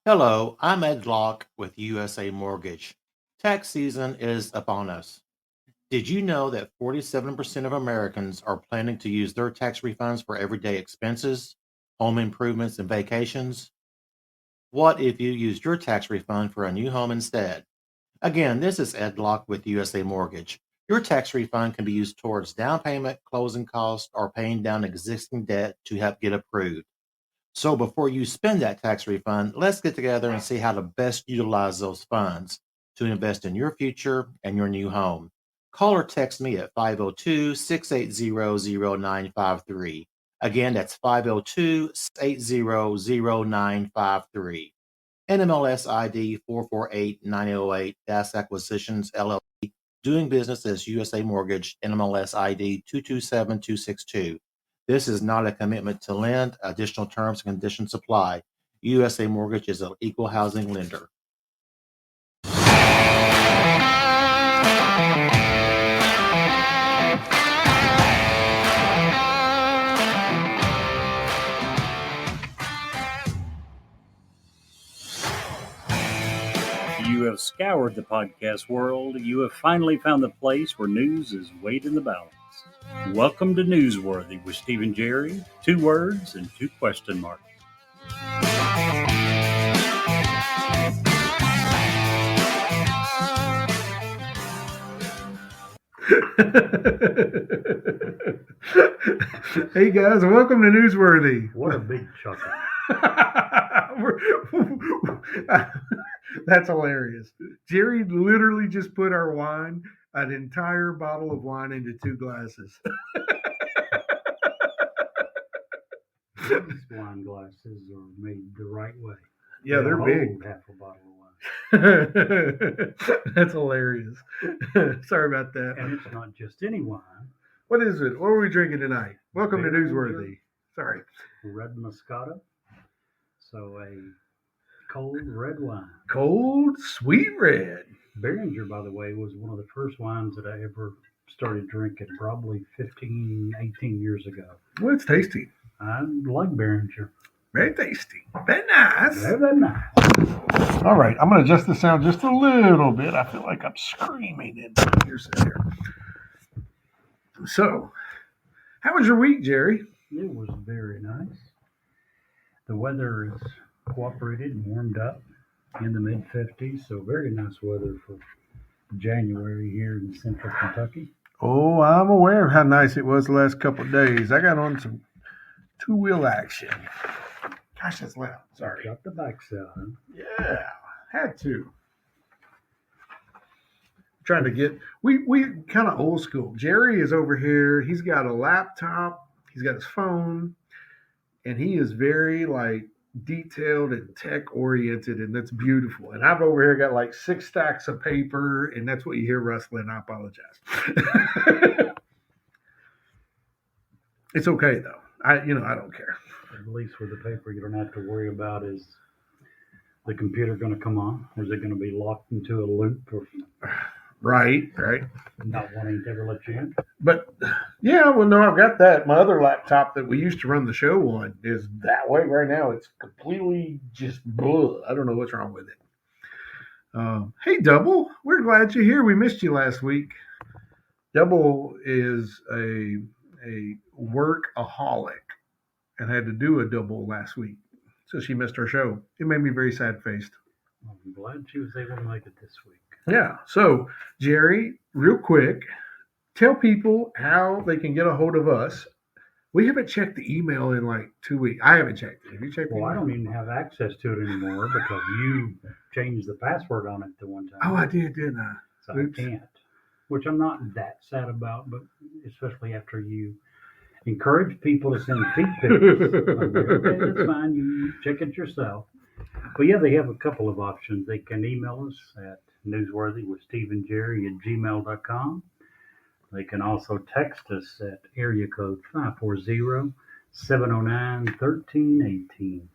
Hello, I'm Ed Locke with USA Mortgage. Tax season is upon us. Did you know that 47% of Americans are planning to use their tax refunds for everyday expenses, home improvements, and vacations? What if you used your tax refund for a new home instead? Again, this is Ed Locke with USA Mortgage. Your tax refund can be used towards down payment, closing costs, or paying down existing debt to help get approved. So before you spend that tax refund, let's get together and see how to best utilize those funds to invest in your future and your new home. Call or text me at 502-680-0953. Again, that's 502-680-0953. NMLS ID 448-9008, Das Acquisitions LLC, doing business as USA Mortgage, NMLS ID 227262. This is not a commitment to lend. Additional terms and conditions apply. USA Mortgage is an equal housing lender. You have scoured the podcast world. You have finally found the place where news is weighed in the balance. Welcome to Newsworthy with Steve and Jerry. 2 words and 2 question marks. Hey guys, welcome to Newsworthy. What a big chuckle. That's hilarious. Jerry literally just put our wine, an entire bottle of wine, into 2 glasses. These wine glasses are made the right way. Yeah, they're big. Half a bottle of wine. That's hilarious. Sorry about that. And it's not just any wine. What is it? What are we drinking tonight? Welcome to Newsworthy. Sorry. Red Moscato. So a cold red wine. Cold, sweet red. Behringer, by the way, was one of the first wines that I ever started drinking probably 15, 18 years ago. Well, it's tasty. I like Behringer. Very tasty. Very nice. Very nice. All right, I'm going to adjust the sound just a little bit. I feel like I'm screaming into your set here. So, how was your week, Jerry? It was very nice. The weather has cooperated and warmed up in the mid-50s, so very nice weather for January here in central Kentucky. Oh, I'm aware of how nice it was the last couple of days. I got on some 2-wheel action. Gosh, that's loud. Sorry. Got the bikes out, huh? Yeah, had to. Trying to get, we kind of old school. Jerry is over here. He's got a laptop. He's got his phone. And he is very like detailed and tech oriented, and that's beautiful. And I've over here got like 6 stacks of paper, and that's what you hear rustling. I apologize. It's okay though. I don't care. At least with the paper, you don't have to worry about is the computer going to come on, or is it going to be locked into a loop, or Right. not wanting to ever let you in. But yeah, well, no, I've got that. My other laptop that we used to run the show on is that way right now. It's completely just blah. I don't know what's wrong with it. Hey, Double, we're glad you're here. We missed you last week. Double is a workaholic and had to do a double last week, so she missed our show. It made me very sad-faced. I'm glad she was able to make it this week. Yeah. So, Jerry, real quick, tell people how they can get a hold of us. We haven't checked the email in like 2 weeks. I haven't checked it. Have you checked it? Well, I don't even have access to it anymore because you changed the password on it the one time. Oh, I did, didn't I? So I can't, which I'm not that sad about, but especially after you encourage people to send feet pics. Okay, that's fine. You check it yourself. But yeah, they have a couple of options. They can email us at newsworthywithsteveandjerry@gmail.com. They can also text us at area code 540-709-1318.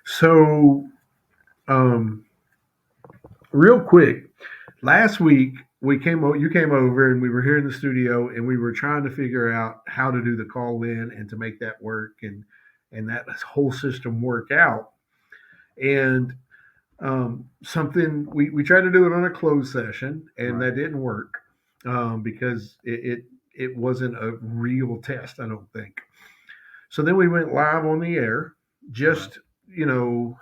So, real quick, last week you came over and we were here in the studio and we were trying to figure out how to do the call in and to make that work and that whole system work out. And Something we tried to do it on a closed session, and Right. that didn't work because it wasn't a real test, I don't think. So then we went live on the air, Right. just you know,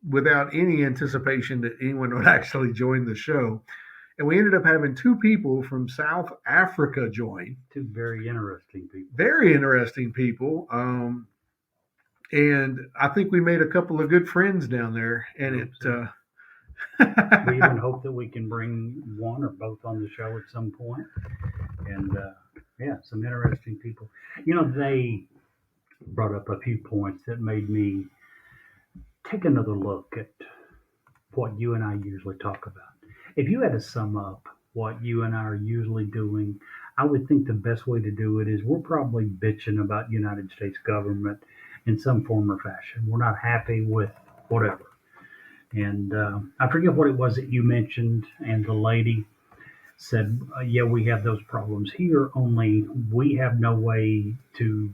without any anticipation that anyone would actually join the show. And we ended up having two people from South Africa join. Two very interesting people. Very interesting people. And I think we made a couple of good friends down there. And I it, hope so. We even hope that we can bring one or both on the show at some point. And yeah, some interesting people. They brought up a few points that made me take another look at what you and I usually talk about. If you had to sum up what you and I are usually doing, I would think the best way to do it is we're probably bitching about United States government in some form or fashion. We're not happy with whatever. And I forget what it was that you mentioned, and the lady said, yeah, we have those problems here, only we have no way to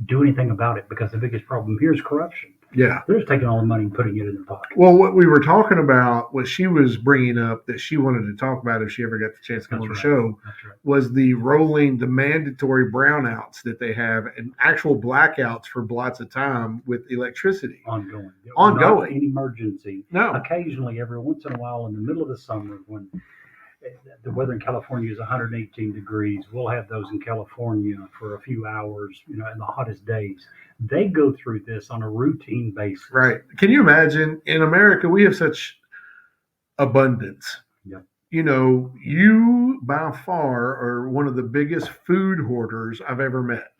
do anything about it because the biggest problem here is corruption. yeah. They're just taking all the money and putting it in their pockets. Well, what we were talking about, what she was bringing up that she wanted to talk about if she ever got the chance to come on the show, That's right. was the mandatory brownouts that they have and actual blackouts for lots of time with electricity. Ongoing. Ongoing. Not an emergency. No. Occasionally, every once in a while, in the middle of the summer, when the weather in California is 118 degrees, we'll have those in California for a few hours, in the hottest days. They go through this on a routine basis. Right. Can you imagine? In America, we have such abundance. Yep. You by far are one of the biggest food hoarders I've ever met.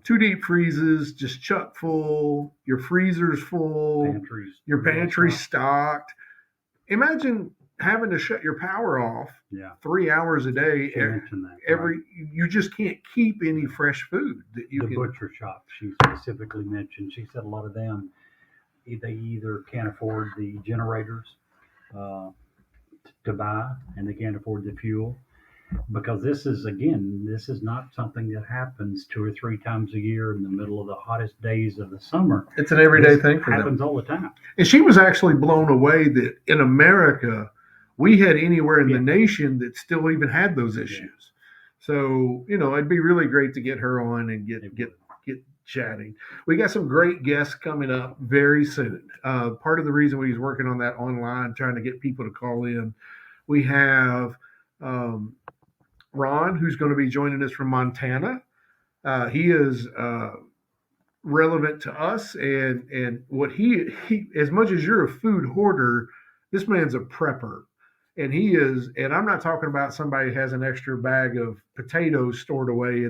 Two deep freezes, just chuck full, your freezer's full, Pantries. your pantry's stocked. Imagine having to shut your power off Yeah. 3 hours a day. She mentioned that. Every right. You just can't keep any fresh food that you The can. butcher shop, she specifically mentioned. She said a lot of them, they either can't afford the generators to buy, and they can't afford the fuel, because this is not something that happens 2 or 3 times a year in the middle of the hottest days of the summer. It's an everyday This thing for them. happens all the time. And she was actually blown away that in America, we had anywhere in the nation that still even had those issues. So, it'd be really great to get her on and get chatting. We got some great guests coming up very soon. Part of the reason we was working on that online, trying to get people to call in, we have Ron, who's going to be joining us from Montana. He is relevant to us, and what he as much as you're a food hoarder, this man's a prepper. And he is, and I'm not talking about somebody who has an extra bag of potatoes stored away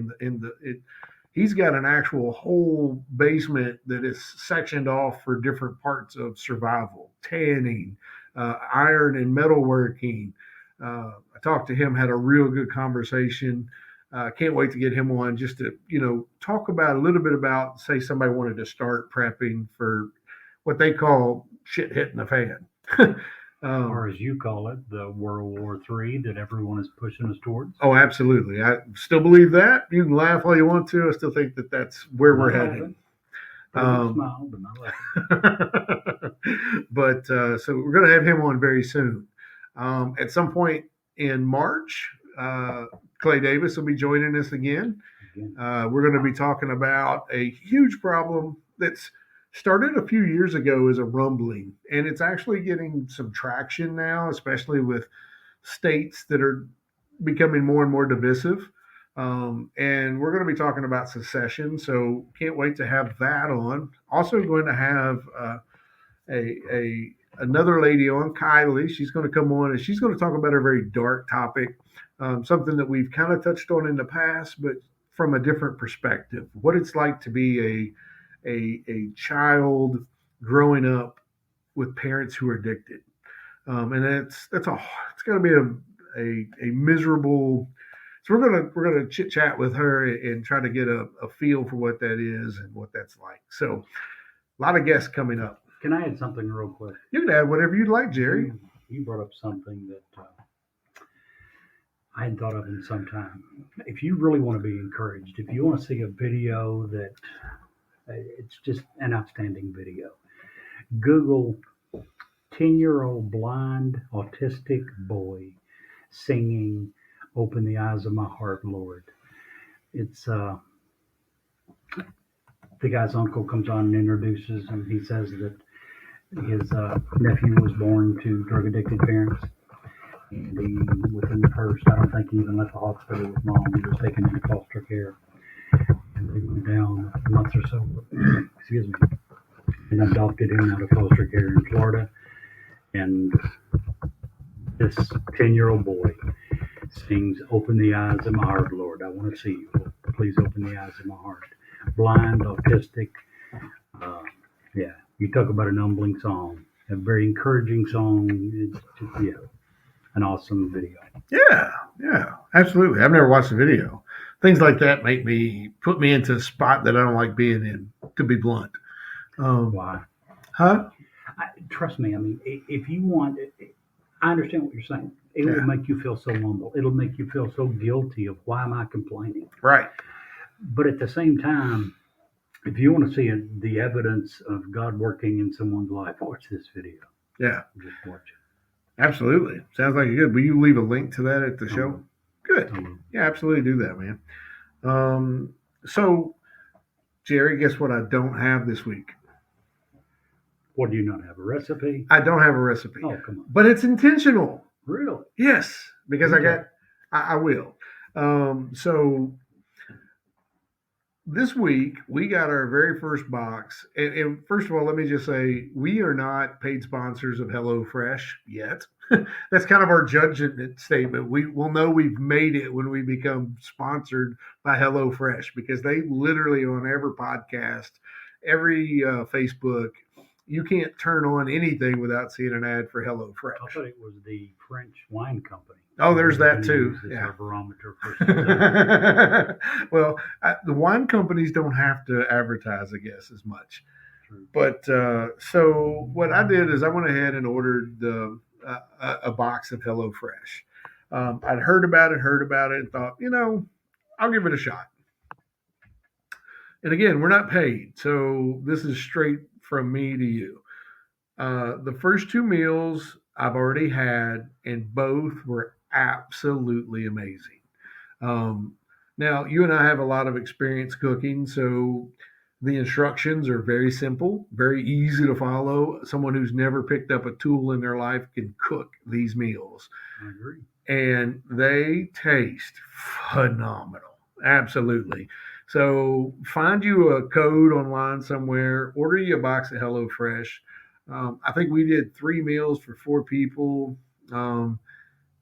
he's got an actual whole basement that is sectioned off for different parts of survival, tanning, iron and metalworking. I talked to him, had a real good conversation. Can't wait to get him on just to, talk about a little bit about, say, somebody wanted to start prepping for what they call shit hitting the fan. Or as you call it, the World War III that everyone is pushing us towards. Oh, absolutely. I still believe that. You can laugh all you want to. I still think that that's where we're heading. Smile, but not laughing. But so we're going to have him on very soon. At some point in March, Clay Davis will be joining us again. We're going to be talking about a huge problem that's started a few years ago as a rumbling, and it's actually getting some traction now, especially with states that are becoming more and more divisive. And we're going to be talking about secession, so can't wait to have that on. Also going to have another lady on, Kylie. She's going to come on and she's going to talk about a very dark topic, something that we've kind of touched on in the past, but from a different perspective. What it's like to be a child growing up with parents who are addicted, and it's going to be a miserable. So we're gonna chit chat with her and try to get a feel for what that is and what that's like. So a lot of guests coming up. Can I add something real quick? You can add whatever you'd like, Jerry. You brought up something that I hadn't thought of in some time. If you really want to be encouraged, if you want to see a video that it's just an outstanding video, Google 10-year-old blind autistic boy singing "Open the Eyes of My Heart, Lord." It's the guy's uncle comes on and introduces him. He says that his nephew was born to drug addicted parents. And he, within the first, I don't think he even left the hospital with mom. He was taken into foster care. And they went down a month or so, excuse me, and adopted him out of foster care in Florida. And this 10-year-old boy sings, "Open the eyes of my heart, Lord. I want to see you. Please open the eyes of my heart." Blind, autistic. Yeah, you talk about an humbling song. A very encouraging song. It's just, yeah, an awesome video. Yeah, absolutely. I've never watched the video. Things like that put me into a spot that I don't like being in, to be blunt. Why? Huh? Trust me. I mean, if you want, I understand what you're saying. It will make you feel so humble. It'll make you feel so guilty of why am I complaining? Right. But at the same time, if you want to see the evidence of God working in someone's life, watch this video. Yeah. Just watch it. Absolutely. Sounds like you're good. Will you leave a link to that at the show? Good. Yeah, absolutely do that, man. So, Jerry, guess what I don't have this week? What do you not have? A recipe? I don't have a recipe. Oh, come on. But it's intentional. Really? Yes, because I will. So this week we got our very first box. And first of all, let me just say, we are not paid sponsors of HelloFresh yet. That's kind of our judgment statement. We will know we've made it when we become sponsored by HelloFresh, because they literally, on every podcast, every Facebook, you can't turn on anything without seeing an ad for HelloFresh. I thought it was the French wine company. Oh, there's that too. Yeah. Our barometer for well, the wine companies don't have to advertise, I guess, as much. True. But so what I did is I went ahead and ordered a box of HelloFresh. I'd heard about it, and thought, I'll give it a shot. And again, we're not paid, so this is straight from me to you. The first two meals I've already had, and both were absolutely amazing. Now, you and I have a lot of experience cooking, so the instructions are very simple, very easy to follow. Someone who's never picked up a tool in their life can cook these meals. I agree. And they taste phenomenal. Absolutely. So find you a code online somewhere, order you a box of HelloFresh. I think we did 3 meals for 4 people.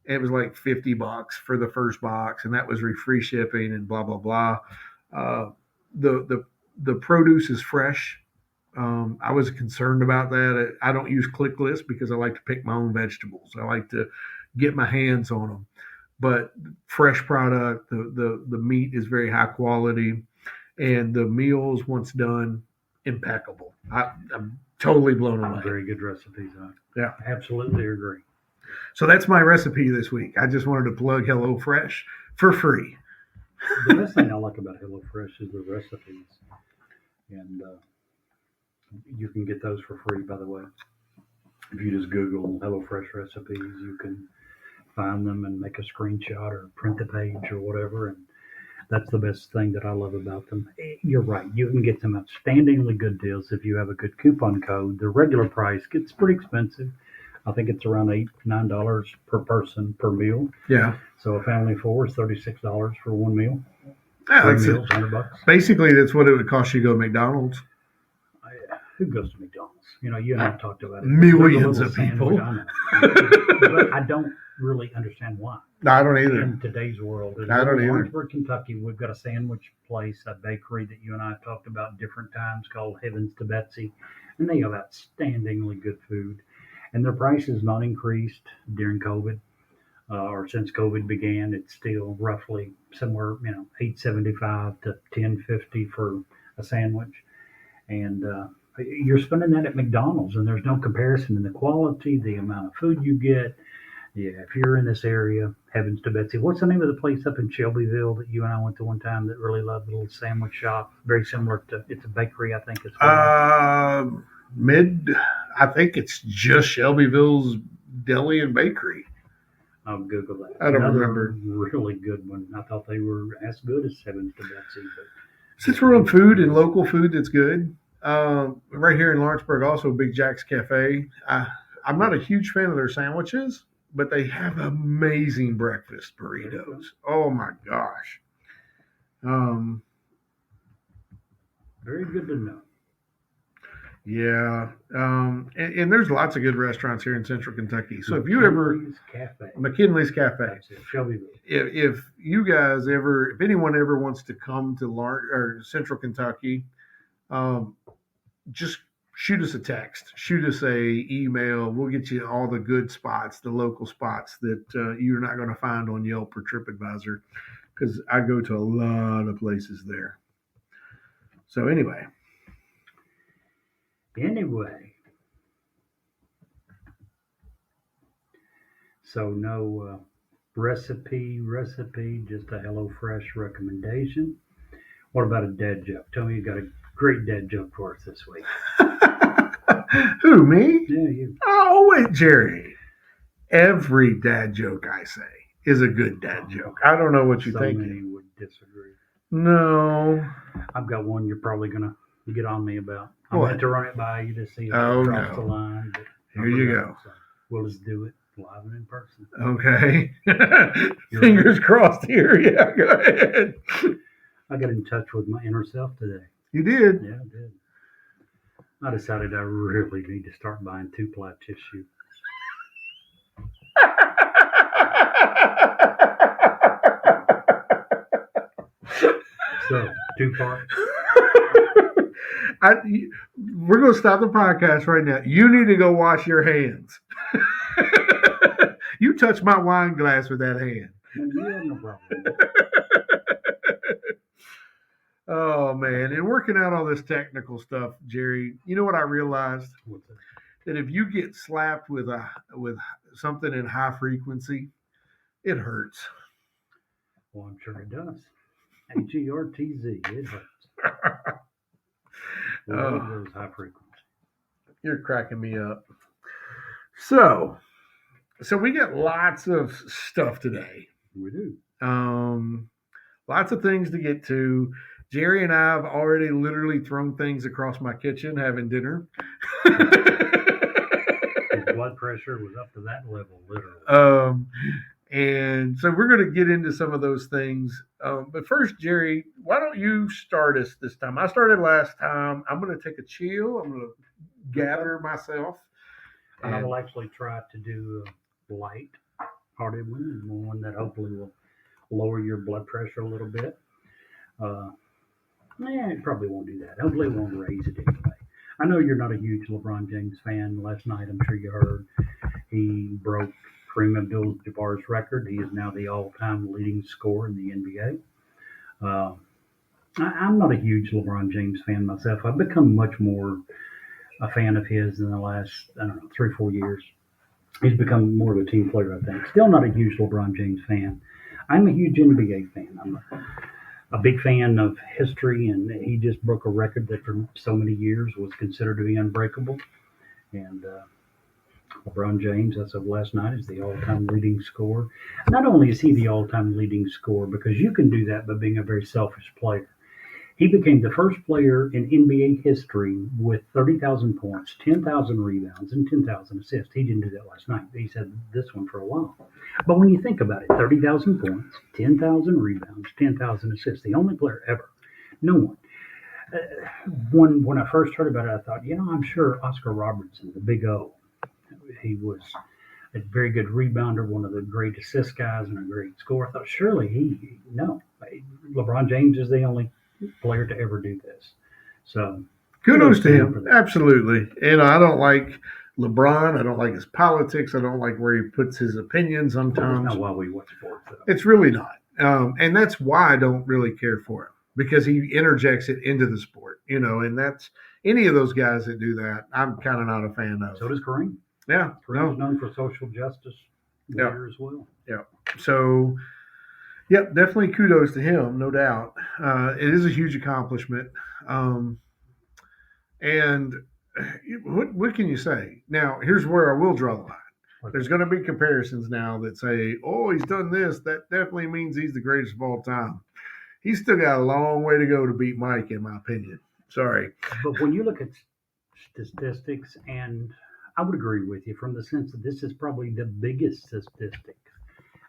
It was like $50 for the first box, and that was free shipping and blah, blah, blah. The produce is fresh. I was concerned about that. I don't use ClickList because I like to pick my own vegetables. I like to get my hands on them. But fresh product, the meat is very high quality, and the meals, once done, impeccable. I'm totally blown away. Very good recipes. Yeah, absolutely agree. So that's my recipe this week. I just wanted to plug HelloFresh for free. The best thing I like about HelloFresh is the recipes, and you can get those for free, by the way. If you just Google HelloFresh recipes, you can find them and make a screenshot or print the page or whatever. And that's the best thing that I love about them. You're right. You can get some outstandingly good deals if you have a good coupon code. The regular price gets pretty expensive. I think it's around $8-9 per person per meal. Yeah. So a family of 4 is $36 for one meal. Yeah, 3 meals, $100. Basically, that's what it would cost you to go to McDonald's. Who goes to McDonald's? You and I've talked about it. Millions of people. But I don't really understand why. No, I don't either. In today's world. I don't either. Lawrenceburg, Kentucky, we've got a sandwich place, a bakery that you and I have talked about different times called Heavens to Betsy. And they have outstandingly good food. And their price has not increased during COVID or since COVID began. It's still roughly somewhere, $8.75 to $10.50 for a sandwich. And you're spending that at McDonald's, and there's no comparison in the quality, the amount of food you get. Yeah, if you're in this area, Heavens to Betsy. What's the name of the place up in Shelbyville that you and I went to one time that really loved, the little sandwich shop? Very similar to, it's a bakery, I think. I think it's just Shelbyville's Deli and Bakery. I'll Google that. I don't Another remember. really good one. I thought they were as good as Seventh to Betsy, but Since we're on food and local food that's good, right here in Lawrenceburg, also Big Jack's Cafe. I'm not a huge fan of their sandwiches, but they have amazing breakfast burritos. Oh my gosh. Very good to know. Yeah. And there's lots of good restaurants here in Central Kentucky. So if you ever, McKinley's Cafe. That's it, Shelbyville. If you guys ever, if anyone ever wants to come to Central Kentucky, just shoot us a text, shoot us a email. We'll get you all the good spots, the local spots that you're not going to find on Yelp or TripAdvisor, because I go to a lot of places there. So anyway. So no recipe, just a HelloFresh recommendation. What about a dad joke? Tell me you got a great dad joke for us this week. Who, me? Yeah, you. Oh, wait, Jerry. Every dad joke I say is a good dad joke. I don't know what you think. So many would disagree. No. I've got one you're probably going to get on me about. I What? meant to run it by you to see if Oh, it crossed no. the line. But Here you go. So we'll just do it live and in person. Okay. Fingers crossed here. Yeah, go ahead. I got in touch with my inner self today. You did? Yeah, I did. I decided I really need to start buying 2-ply tissue. So, 2-part. We're going to stop the podcast right now. You need to go wash your hands. You touched my wine glass with that hand. You have no problem. Oh, man. And working out all this technical stuff, Jerry, you know what I realized? What's that? That if you get slapped with something in high frequency, it hurts. Well, I'm sure it does. HERTZ, it hurts. Those high frequency. You're cracking me up. So we got lots of stuff today. We do. Lots of things to get to. Jerry and I have already literally thrown things across my kitchen having dinner. His blood pressure was up to that level, literally. And so we're going to get into some of those things. But first, Jerry, why don't you start us this time? I started last time. I'm going to take a chill. I'm going to gather myself. And I will actually try to do a light-hearted one that hopefully will lower your blood pressure a little bit. It probably won't do that. Hopefully it won't raise it anyway. I know you're not a huge LeBron James fan. Last night, I'm sure you heard, he broke Kareem Abdul-Jabbar's record. He is now the all-time leading scorer in the NBA. I'm not a huge LeBron James fan myself. I've become much more a fan of his in the last, 3 or 4 years. He's become more of a team player, I think. Still not a huge LeBron James fan. I'm a huge NBA fan. I'm a big fan of history, and he just broke a record that for so many years was considered to be unbreakable. And LeBron James, as of last night, is the all-time leading scorer. Not only is he the all-time leading scorer, because you can do that by being a very selfish player. He became the first player in NBA history with 30,000 points, 10,000 rebounds, and 10,000 assists. He didn't do that last night. He said this one for a while. But when you think about it, 30,000 points, 10,000 rebounds, 10,000 assists, the only player ever. No one. When I first heard about it, I thought, I'm sure Oscar Robertson, the Big O, he was a very good rebounder, one of the great assist guys, and a great scorer. I thought, surely no. LeBron James is the only player to ever do this. So kudos to him. Absolutely. And I don't like LeBron. I don't like his politics. I don't like where he puts his opinions sometimes. That's not why we watch sports, though. It's really not. And that's why I don't really care for him, because he interjects it into the sport, and that's any of those guys that do that, I'm kind of not a fan of. So does Kareem. Yeah. Kareem is known for social justice there as well. Yeah. So, definitely kudos to him, no doubt. It is a huge accomplishment. And what can you say? Now, here's where I will draw the line. There's going to be comparisons now that say, oh, he's done this. That definitely means he's the greatest of all time. He's still got a long way to go to beat Mike, in my opinion. Sorry. But when you look at statistics, and I would agree with you from the sense that this is probably the biggest statistic,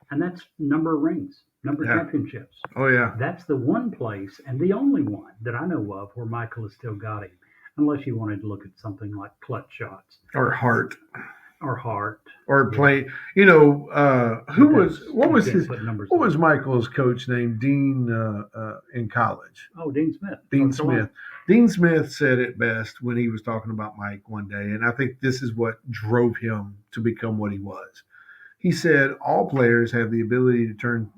and that's number of rings, number of Yeah. championships. Oh, yeah. That's the one place and the only one that I know of where Michael has still got him, unless you wanted to look at something like clutch shots Or Hart. or Hart. Or play, what was Michael's coach named? Dean in college. Oh, Dean Smith. Dean North Carolina. Smith. Dean Smith said it best when he was talking about Mike one day, and I think this is what drove him to become what he was. He said all players have the ability to turn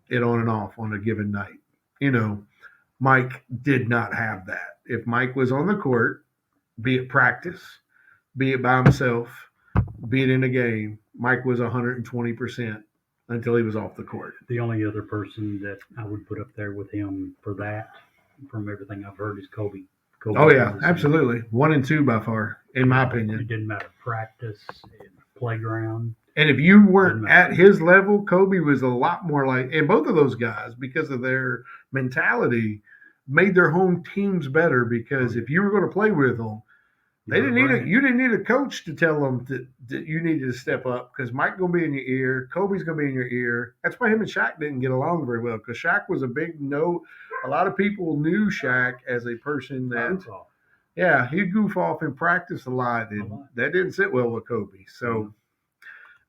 it on and off on a given night. Mike did not have that. If Mike was on the court, be it practice, be it by himself, be it in a game, Mike was 120% until he was off the court. The only other person that I would put up there with him for that, from everything I've heard, is Kobe. Oh, yeah, absolutely. 1 and 2 by far, in my opinion. It didn't matter. Practice, playground. And if you weren't at his level, Kobe was a lot more like, and both of those guys, because of their mentality, made their home teams better. Because if you were going to play with them, you didn't need a coach to tell them that you needed to step up, because Mike going to be in your ear, Kobe's going to be in your ear. That's why him and Shaq didn't get along very well, because Shaq was a big no. A lot of people knew Shaq as a person that, yeah, he'd goof off in practice a lot, and that didn't sit well with Kobe. So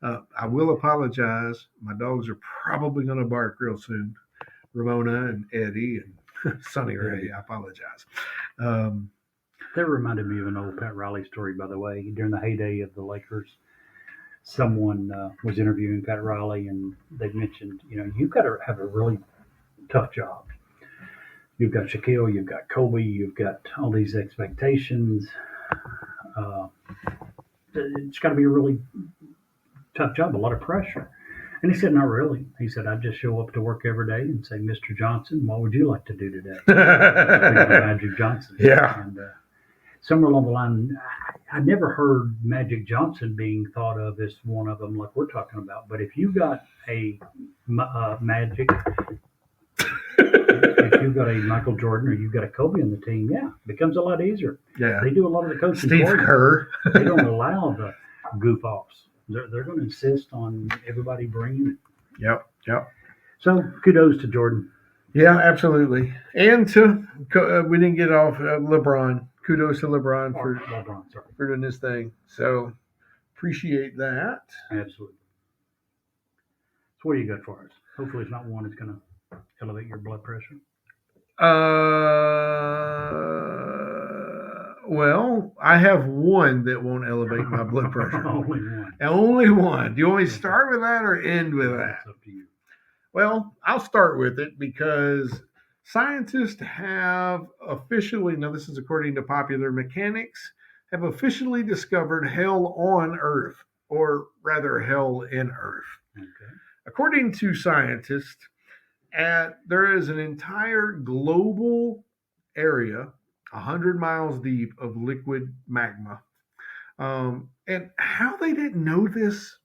I will apologize. My dogs are probably going to bark real soon. Ramona and Eddie and Sonny Ray. I apologize. That reminded me of an old Pat Riley story, by the way. During the heyday of the Lakers, someone was interviewing Pat Riley, and they mentioned, you've got to have a really tough job. You've got Shaquille, you've got Kobe, you've got all these expectations. It's got to be a really tough job, a lot of pressure. And he said, not really. He said, I just show up to work every day and say, Mr. Johnson, what would you like to do today? Magic Johnson. Yeah. And somewhere along the line, I never heard Magic Johnson being thought of as one of them like we're talking about. But if you got a Magic, if you've got a Michael Jordan or you've got a Kobe on the team, yeah, it becomes a lot easier. Yeah. They do a lot of the coaching. Steve Kerr. They don't allow the goof offs. They're going to insist on everybody bringing it. Yep. So kudos to Jordan. Yeah, absolutely. And we didn't get off LeBron. Kudos to LeBron for doing this thing. So appreciate that. Absolutely. So what do you got for us? Hopefully it's not one that's going to elevate your blood pressure. Well, I have one that won't elevate my blood pressure. Only one. Only one. Do you want me to start with that or end with that? That's up to you. Well, I'll start with it because scientists have officially, now this is according to Popular Mechanics, have officially discovered hell on Earth, or rather hell in Earth. Okay. According to scientists, there is an entire global area 100 miles deep of liquid magma. And how they didn't know this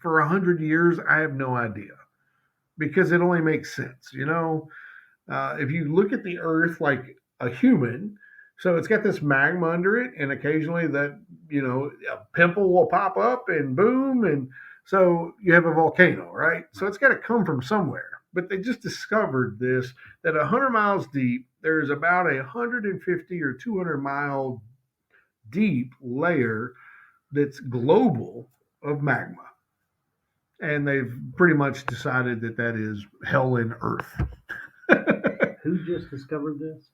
for 100 years, I have no idea. Because it only makes sense. If you look at the Earth like a human, so it's got this magma under it, and occasionally that, a pimple will pop up and boom, and so you have a volcano, right? So it's got to come from somewhere. But they just discovered this, that 100 miles deep, there's about 150 or 200 mile deep layer that's global of magma. And they've pretty much decided that is hell in Earth. Who just discovered this?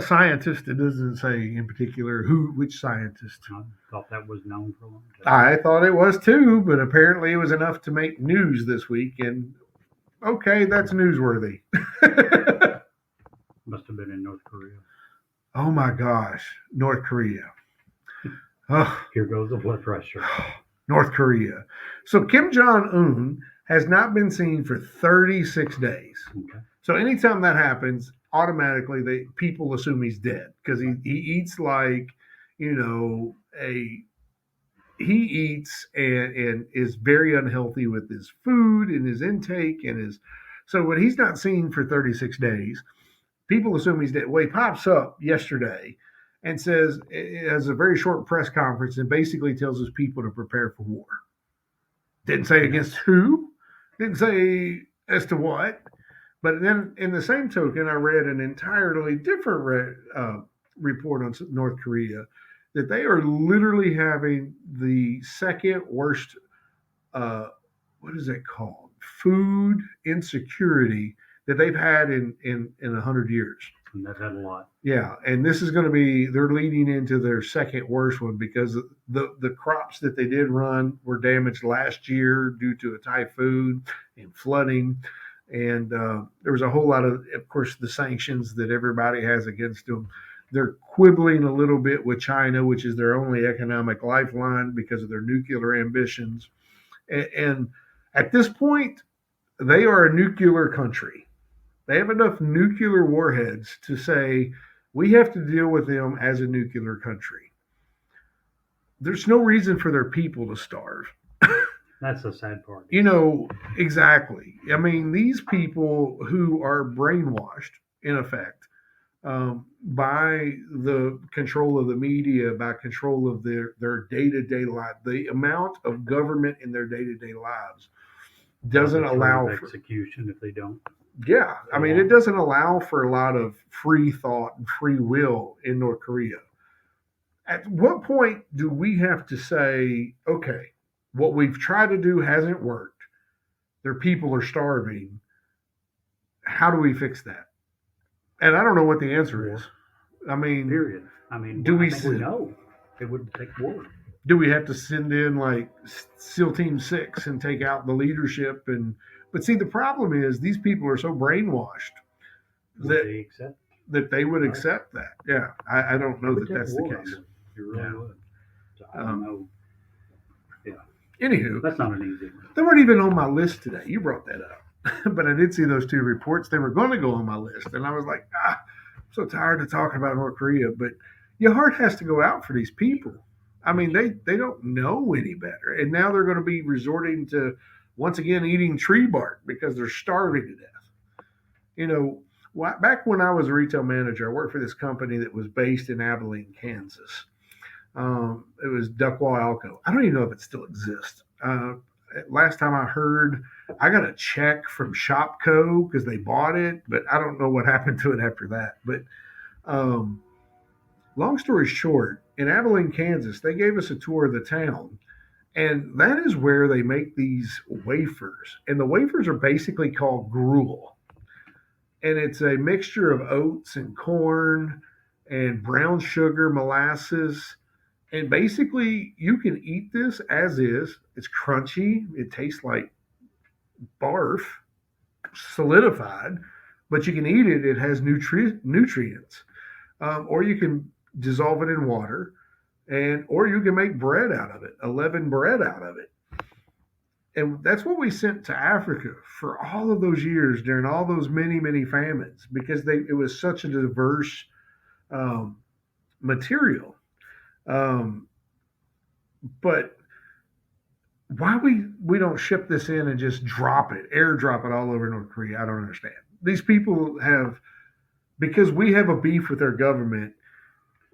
Scientist. It doesn't say in particular which scientist. I thought that was known for a long time. I thought it was too, but apparently it was enough to make news this week. And okay, that's newsworthy. Must have been in North Korea. Oh my gosh, North Korea. Oh. Here goes the blood pressure. North Korea. So Kim Jong-un has not been seen for 36 days. Okay. So anytime that happens, automatically people assume he's dead because he eats like, a he eats and is very unhealthy with his food and his intake and his so when he's not seen for 36 days, people assume he's dead. Well, he pops up yesterday and says has a very short press conference and basically tells his people to prepare for war. Didn't say against who, didn't say as to what. But then, in the same token, I read an entirely different report on North Korea that they are literally having the second worst, what is it called? Food insecurity that they've had in 100 years. And they've had a lot. Yeah, and this is going to be they're leading into their second worst one because the crops that they did run were damaged last year due to a typhoon and flooding, and there was a whole lot of course, the sanctions that everybody has against them. They're quibbling a little bit with China, which is their only economic lifeline because of their nuclear ambitions, and at this point, they are a nuclear country. They have enough nuclear warheads to say we have to deal with them as a nuclear country. There's no reason for their people to starve. That's the sad part. Exactly. I mean, these people who are brainwashed, in effect, by the control of the media, by control of their day-to-day life, the amount of government in their day-to-day lives doesn't allow for execution if they don't. Yeah, I mean, it doesn't allow for a lot of free thought and free will in North Korea. At what point do we have to say, okay, what we've tried to do hasn't worked. Their people are starving. How do we fix that? And I don't know what the answer is. I mean, period. I mean, do we know it would take war? Do we have to send in like SEAL Team 6 and take out the leadership? But see, the problem is these people are so brainwashed that they would accept that. Yeah, I don't know that that's the case. You really would. So I don't know. Yeah. Anywho, that's not an easy one. They weren't even on my list today. You brought that up. But I did see those two reports. They were going to go on my list. And I was like, I'm so tired of talking about North Korea. But your heart has to go out for these people. I mean, they don't know any better. And now they're going to be resorting to, once again, eating tree bark because they're starving to death. Back when I was a retail manager, I worked for this company that was based in Abilene, Kansas. It was Duckwall Alco. I don't even know if it still exists. Last time I heard, I got a check from Shopco because they bought it, but I don't know what happened to it after that. But long story short, in Abilene, Kansas, they gave us a tour of the town. And that is where they make these wafers. And the wafers are basically called gruel. And it's a mixture of oats and corn and brown sugar, molasses. And basically, you can eat this as is. It's crunchy. It tastes like barf, solidified. But you can eat it. It has nutrients. Or you can dissolve it in water. Or you can make bread out of it, a leavened bread out of it. And that's what we sent to Africa for all of those years during all those many, many famines, because it was such a diverse material. But why we don't ship this in and just airdrop it all over North Korea, I don't understand. These people because we have a beef with their government,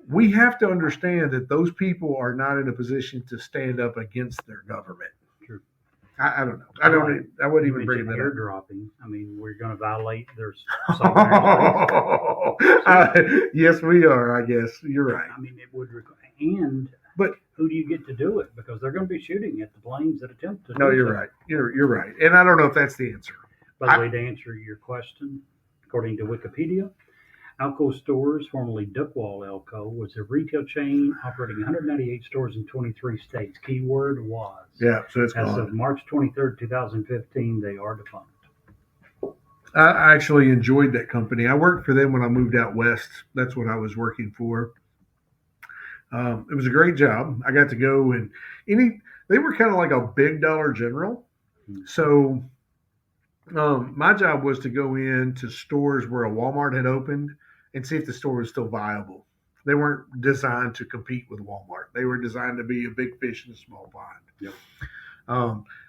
we have to understand that those people are not in a position to stand up against their government. True. I don't know. I wouldn't even bring that up. Airdropping. I mean, we're going to violate their yes, we are. I guess you're right. I mean, it would but who do you get to do it? Because they're going to be shooting at the planes that attempt to. No, you're right. You're right. And I don't know if that's the answer. By the way, to answer your question, according to Wikipedia, Alco Stores, formerly Duckwall Alco, was a retail chain operating 198 stores in 23 states. Keyword was. Yeah, so it's as gone. of March 23rd, 2015, they are defunct. I actually enjoyed that company. I worked for them when I moved out west. That's what I was working for. It was a great job. I got to go and they were kind of like a big Dollar General. So my job was to go into stores where a Walmart had opened and see if the store was still viable. They weren't designed to compete with Walmart. They were designed to be a big fish in a small pond. Yep.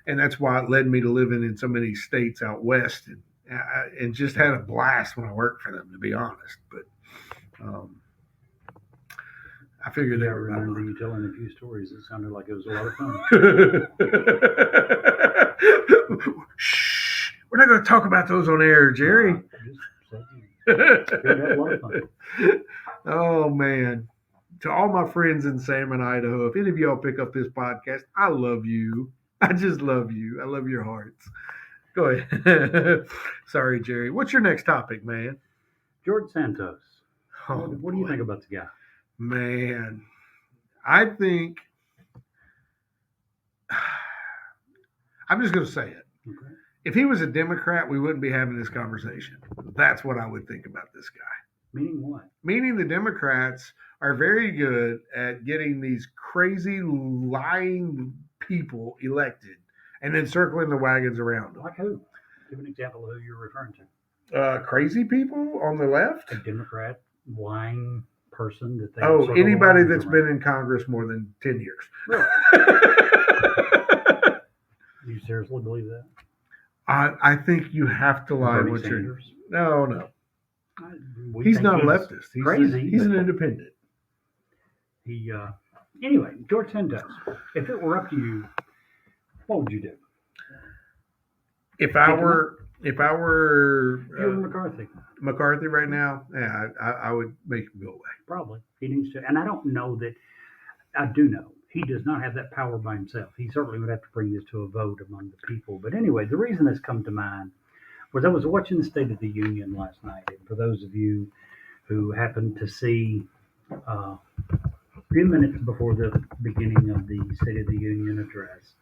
And that's why it led me to living in so many states out west, and just had a blast when I worked for them, to be honest. But I figured they I were remember you telling a few stories. It sounded like it was a lot of fun. Shh, we're not going to talk about those on air, Jerry. I just said you had a lot of fun. Oh man, to all my friends in Salmon, Idaho, if any of y'all pick up this podcast, I love you. I just love you. I love your hearts. Go ahead. Sorry, Jerry. What's your next topic, man? George Santos. Oh, What do you boy. think about the guy? Man, I think I'm just going to say it. Okay. If he was a Democrat, we wouldn't be having this conversation. That's what I would think about this guy. Meaning what? Meaning the Democrats are very good at getting these crazy, lying people elected and then circling the wagons around them. Like who? Give an example of who you're referring to. Crazy people on the left? A Democrat lying person that they Anybody that's been in Congress more than 10 years. Really? You seriously believe that? I think you have to lie. Bernie Sanders? No. We He's think not a leftist. He's crazy. He's an independent. Anyway, George Santos. If it were up to you, what would you do? If I were If you were McCarthy. McCarthy right now, yeah, I would make him go away. Probably. He needs to. And I don't know that. I do know he does not have that power by himself. He certainly would have to bring this to a vote among the people. But anyway, the reason this come to mind was I was watching the State of the Union last night. And for those of you who happened to see a few minutes before the beginning of the State of the Union address,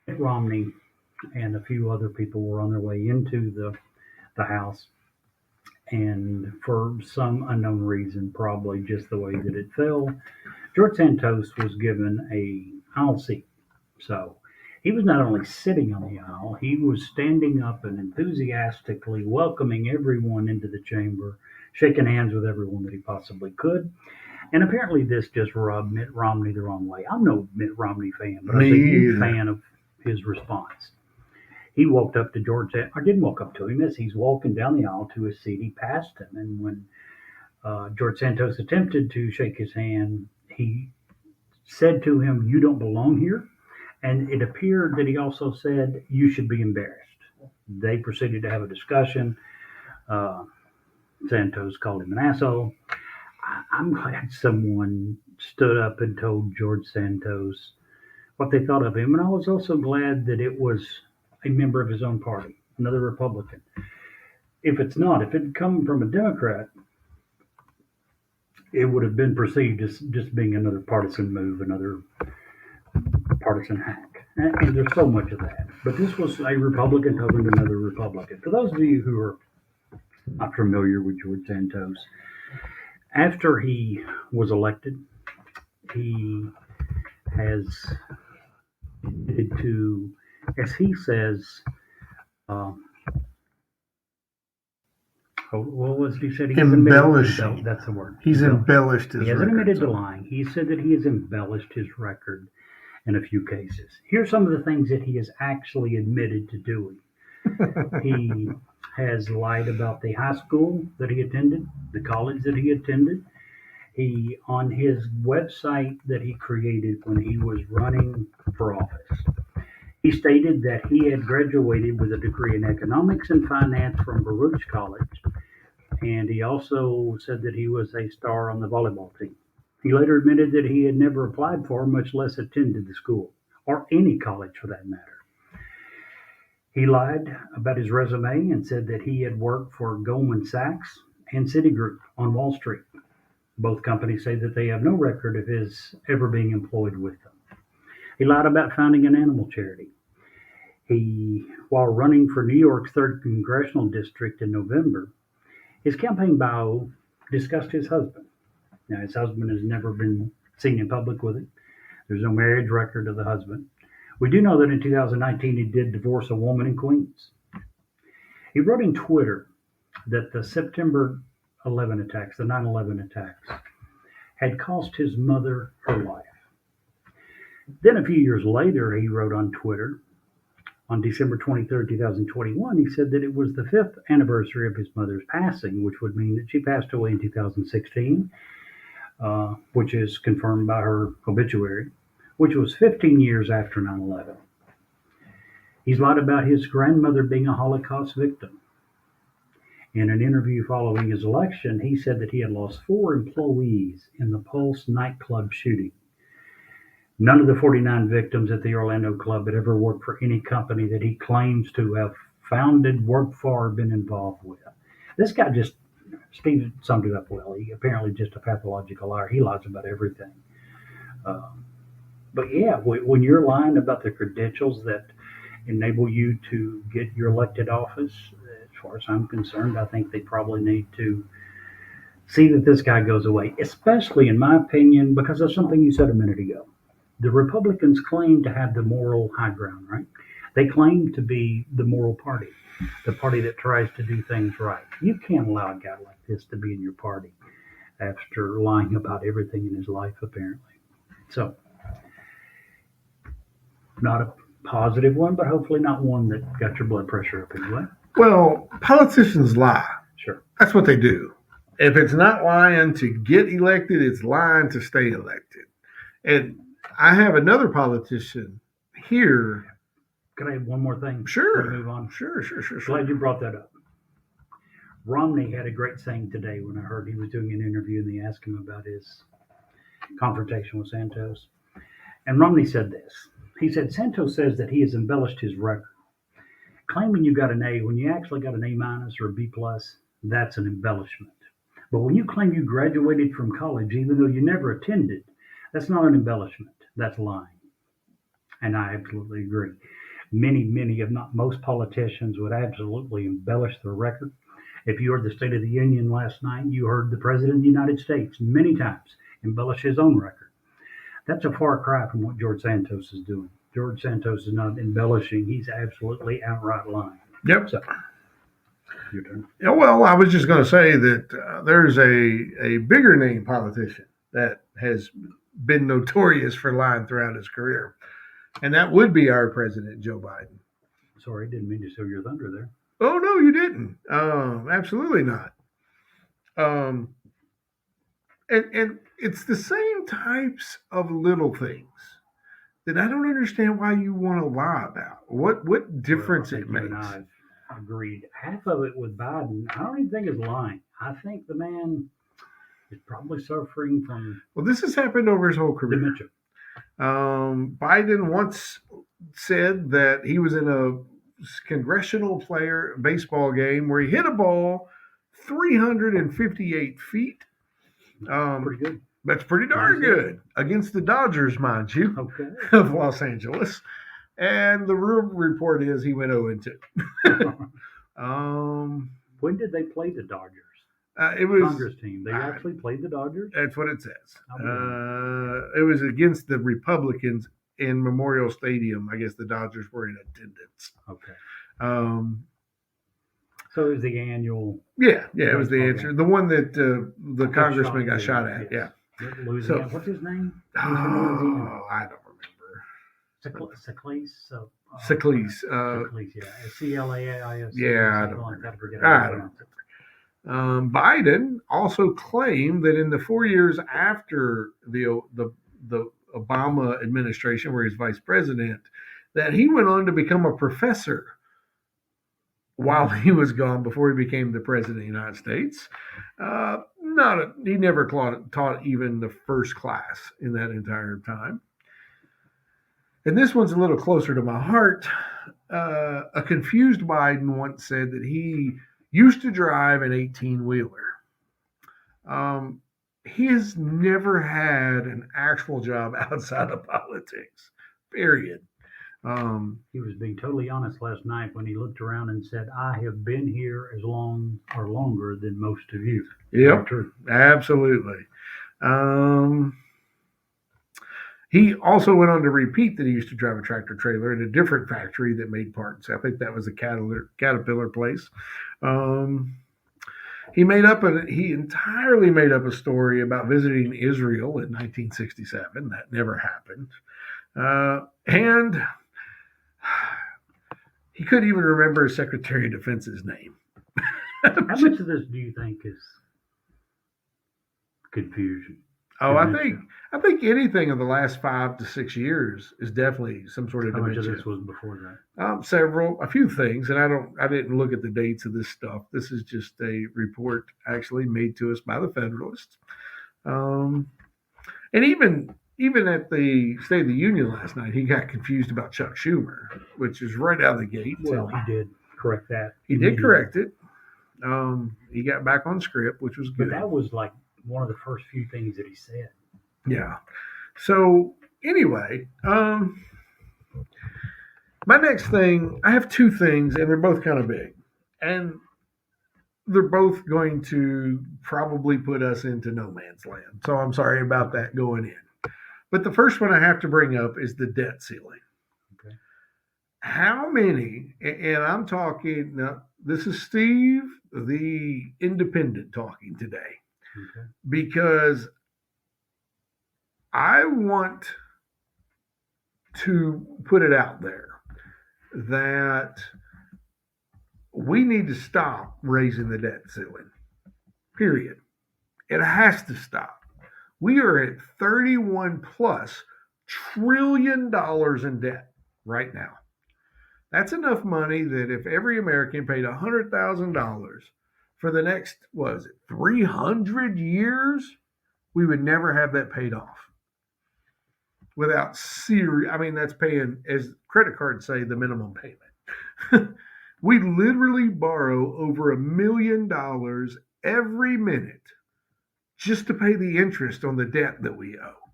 Mitt Romney and a few other people were on their way into the House. And for some unknown reason, probably just the way that it fell, George Santos was given an aisle seat. So he was not only sitting on the aisle, he was standing up and enthusiastically welcoming everyone into the chamber, shaking hands with everyone that he possibly could. And apparently this just rubbed Mitt Romney the wrong way. I'm no Mitt Romney fan, but I was a huge fan of his response. He walked up to George, I didn't walk up to him. As he's walking down the aisle to his seat, he passed him. And when George Santos attempted to shake his hand, he said to him, "You don't belong here." And it appeared that he also said, "You should be embarrassed." They proceeded to have a discussion. Santos called him an asshole. I'm glad someone stood up and told George Santos what they thought of him. And I was also glad that it was a member of his own party, another Republican. If it had come from a Democrat, it would have been perceived as just being another partisan move, another partisan hack. And there's so much of that. But this was a Republican talking to another Republican. For those of you who are not familiar with George Santos, after he was elected, he has admitted to, as he says, what was he said? Embellishing. That's the word. He's embellished his record. He hasn't admitted to lying. He said that he has embellished his record in a few cases. Here's some of the things that he has actually admitted to doing. He has lied about the high school that he attended, the college that he attended. He, on his website that he created when he was running for office, he stated that he had graduated with a degree in economics and finance from Baruch College, and he also said that he was a star on the volleyball team. He later admitted that he had never applied for, much less attended the school, or any college for that matter. He lied about his resume and said that he had worked for Goldman Sachs and Citigroup on Wall Street. Both companies say that they have no record of his ever being employed with them. He lied about founding an animal charity. While running for New York's 3rd Congressional District in November, his campaign bio discussed his husband. Now, his husband has never been seen in public with it. There's no marriage record of the husband. We do know that in 2019 he did divorce a woman in Queens. He wrote in Twitter that the September 11 attacks, the 9/11 attacks, had cost his mother her life. Then a few years later, he wrote on Twitter on December 23rd, 2021, he said that it was the 5th anniversary of his mother's passing, which would mean that she passed away in 2016, which is confirmed by her obituary, which was 15 years after 9/11. He's lied about his grandmother being a Holocaust victim. In an interview following his election, he said that he had lost 4 employees in the Pulse nightclub shooting. None of the 49 victims at the Orlando club had ever worked for any company that he claims to have founded, worked for, or been involved with. This guy just, Steve summed it up well. He apparently just a pathological liar. He lies about everything. But yeah, when you're lying about the credentials that enable you to get your elected office, as far as I'm concerned, I think they probably need to see that this guy goes away, especially in my opinion, because of something you said a minute ago. The Republicans claim to have the moral high ground, right? They claim to be the moral party, the party that tries to do things right. You can't allow a guy like this to be in your party after lying about everything in his life, apparently. So, not a positive one, but hopefully not one that got your blood pressure up anyway. Well, politicians lie. Sure. That's what they do. If it's not lying to get elected, it's lying to stay elected. And I have another politician here. Can I add one more thing? Sure. Before we move on. Sure. Glad you brought that up. Romney had a great saying today when I heard he was doing an interview and they asked him about his confrontation with Santos. And Romney said this. He said, Santos says that he has embellished his record. Claiming you got an A when you actually got an A minus or a B plus, that's an embellishment. But when you claim you graduated from college even though you never attended, that's not an embellishment. That's lying. And I absolutely agree. Many, if not most politicians would absolutely embellish their record. If you heard the State of the Union last night, you heard the President of the United States many times embellish his own record. That's a far cry from what George Santos is doing. George Santos is not embellishing. He's absolutely outright lying. Yep. So, your turn. Yeah, well, I was just going to say that there's a bigger name politician that has been notorious for lying throughout his career, and that would be our president, Joe Biden. Sorry, didn't mean to steal your thunder there. Oh, no, you didn't. Absolutely not. And it's the same types of little things that I don't understand why you want to lie about. What difference Well, it you and makes. I agreed. Half of it with Biden, I don't even think is lying. I think the man is probably suffering from Well, this has happened over his whole career. dementia. Biden once said that he was in a congressional player baseball game where he hit a ball 358 feet. Pretty good. That's pretty darn good against the Dodgers, mind you, Okay. of Los Angeles. And the real report is he went 0-2. When did they play the Dodgers? It was Congress team. They actually played the Dodgers? That's what it says. It was against the Republicans in Memorial Stadium. I guess the Dodgers were in attendance. Okay. So it was the annual. Yeah, it was the baseball answer. game. The one that the congressman got shot at. Yes. Yeah. Louisiana. So- What's his name? He's from Louisiana. Oh, I don't remember. Seclise. Seclise. Seclise, yeah. CLAIS. Yeah, I don't something like that. I forget I how to don't pronounce it. Biden also claimed that in the 4 years after the Obama administration, where he's vice president, that he went on to become a professor while he was gone before he became the president of the United States. He never taught even the first class in that entire time. And this one's a little closer to my heart. A confused Biden once said that he used to drive an 18-wheeler. He has never had an actual job outside of politics, period. He was being totally honest last night when he looked around and said, I have been here as long or longer than most of you. Yep, True. absolutely. He also went on to repeat that he used to drive a tractor trailer at a different factory that made parts. I think that was a Caterpillar place. He entirely made up a story about visiting Israel in 1967. That never happened. And he couldn't even remember his Secretary of Defense's name. How much of this do you think is confusion? Oh, I think anything in the last 5 to 6 years is definitely some sort of How much dementia. of this was before that? A few things, and I didn't look at the dates of this stuff. This is just a report actually made to us by the Federalist, and even at the State of the Union last night, he got confused about Chuck Schumer, which is right out of the gate. Well, he did correct that. He did correct it. He got back on script, which was good. But that was like one of the first few things that he said. Yeah. So anyway, my next thing, I have two things, and they're both kind of big, and they're both going to probably put us into no man's land. So I'm sorry about that going in. But the first one I have to bring up is the debt ceiling. Okay. How many, and I'm talking, now, this is Steve, the independent, talking today, Okay. because I want to put it out there that we need to stop raising the debt ceiling. Period. It has to stop. We are at 31 plus trillion dollars in debt right now. That's enough money that if every American paid $100,000 for the next, 300 years, we would never have that paid off. Without serious, that's paying, as credit cards say, the minimum payment. We literally borrow over $1 million every minute just to pay the interest on the debt that we owe.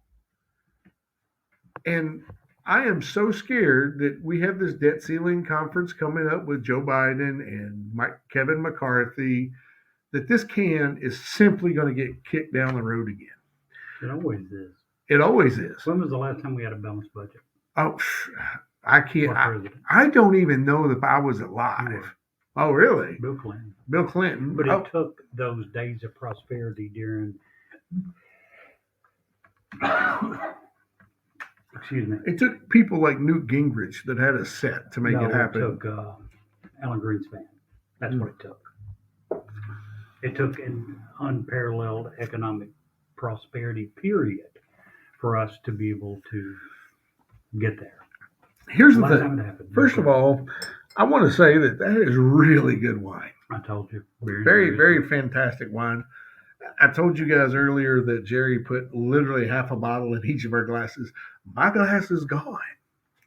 And I am so scared that we have this debt ceiling conference coming up with Joe Biden and Kevin McCarthy, that this can is simply going to get kicked down the road again. It always is. It always is. When was the last time we had a balanced budget? Oh, I can't. I don't even know if I was alive. Oh, really? Bill Clinton. Bill Clinton. But it took those days of prosperity during. Excuse me. It took people like Newt Gingrich that had a set to make it happen. It took Alan Greenspan. That's what it took. It took an unparalleled economic prosperity period for us to be able to get there. Here's the thing. First of all, I want to say that is really good wine. I told you. Very, very fantastic wine. I told you guys earlier that Jerry put literally half a bottle in each of our glasses. My glass is gone.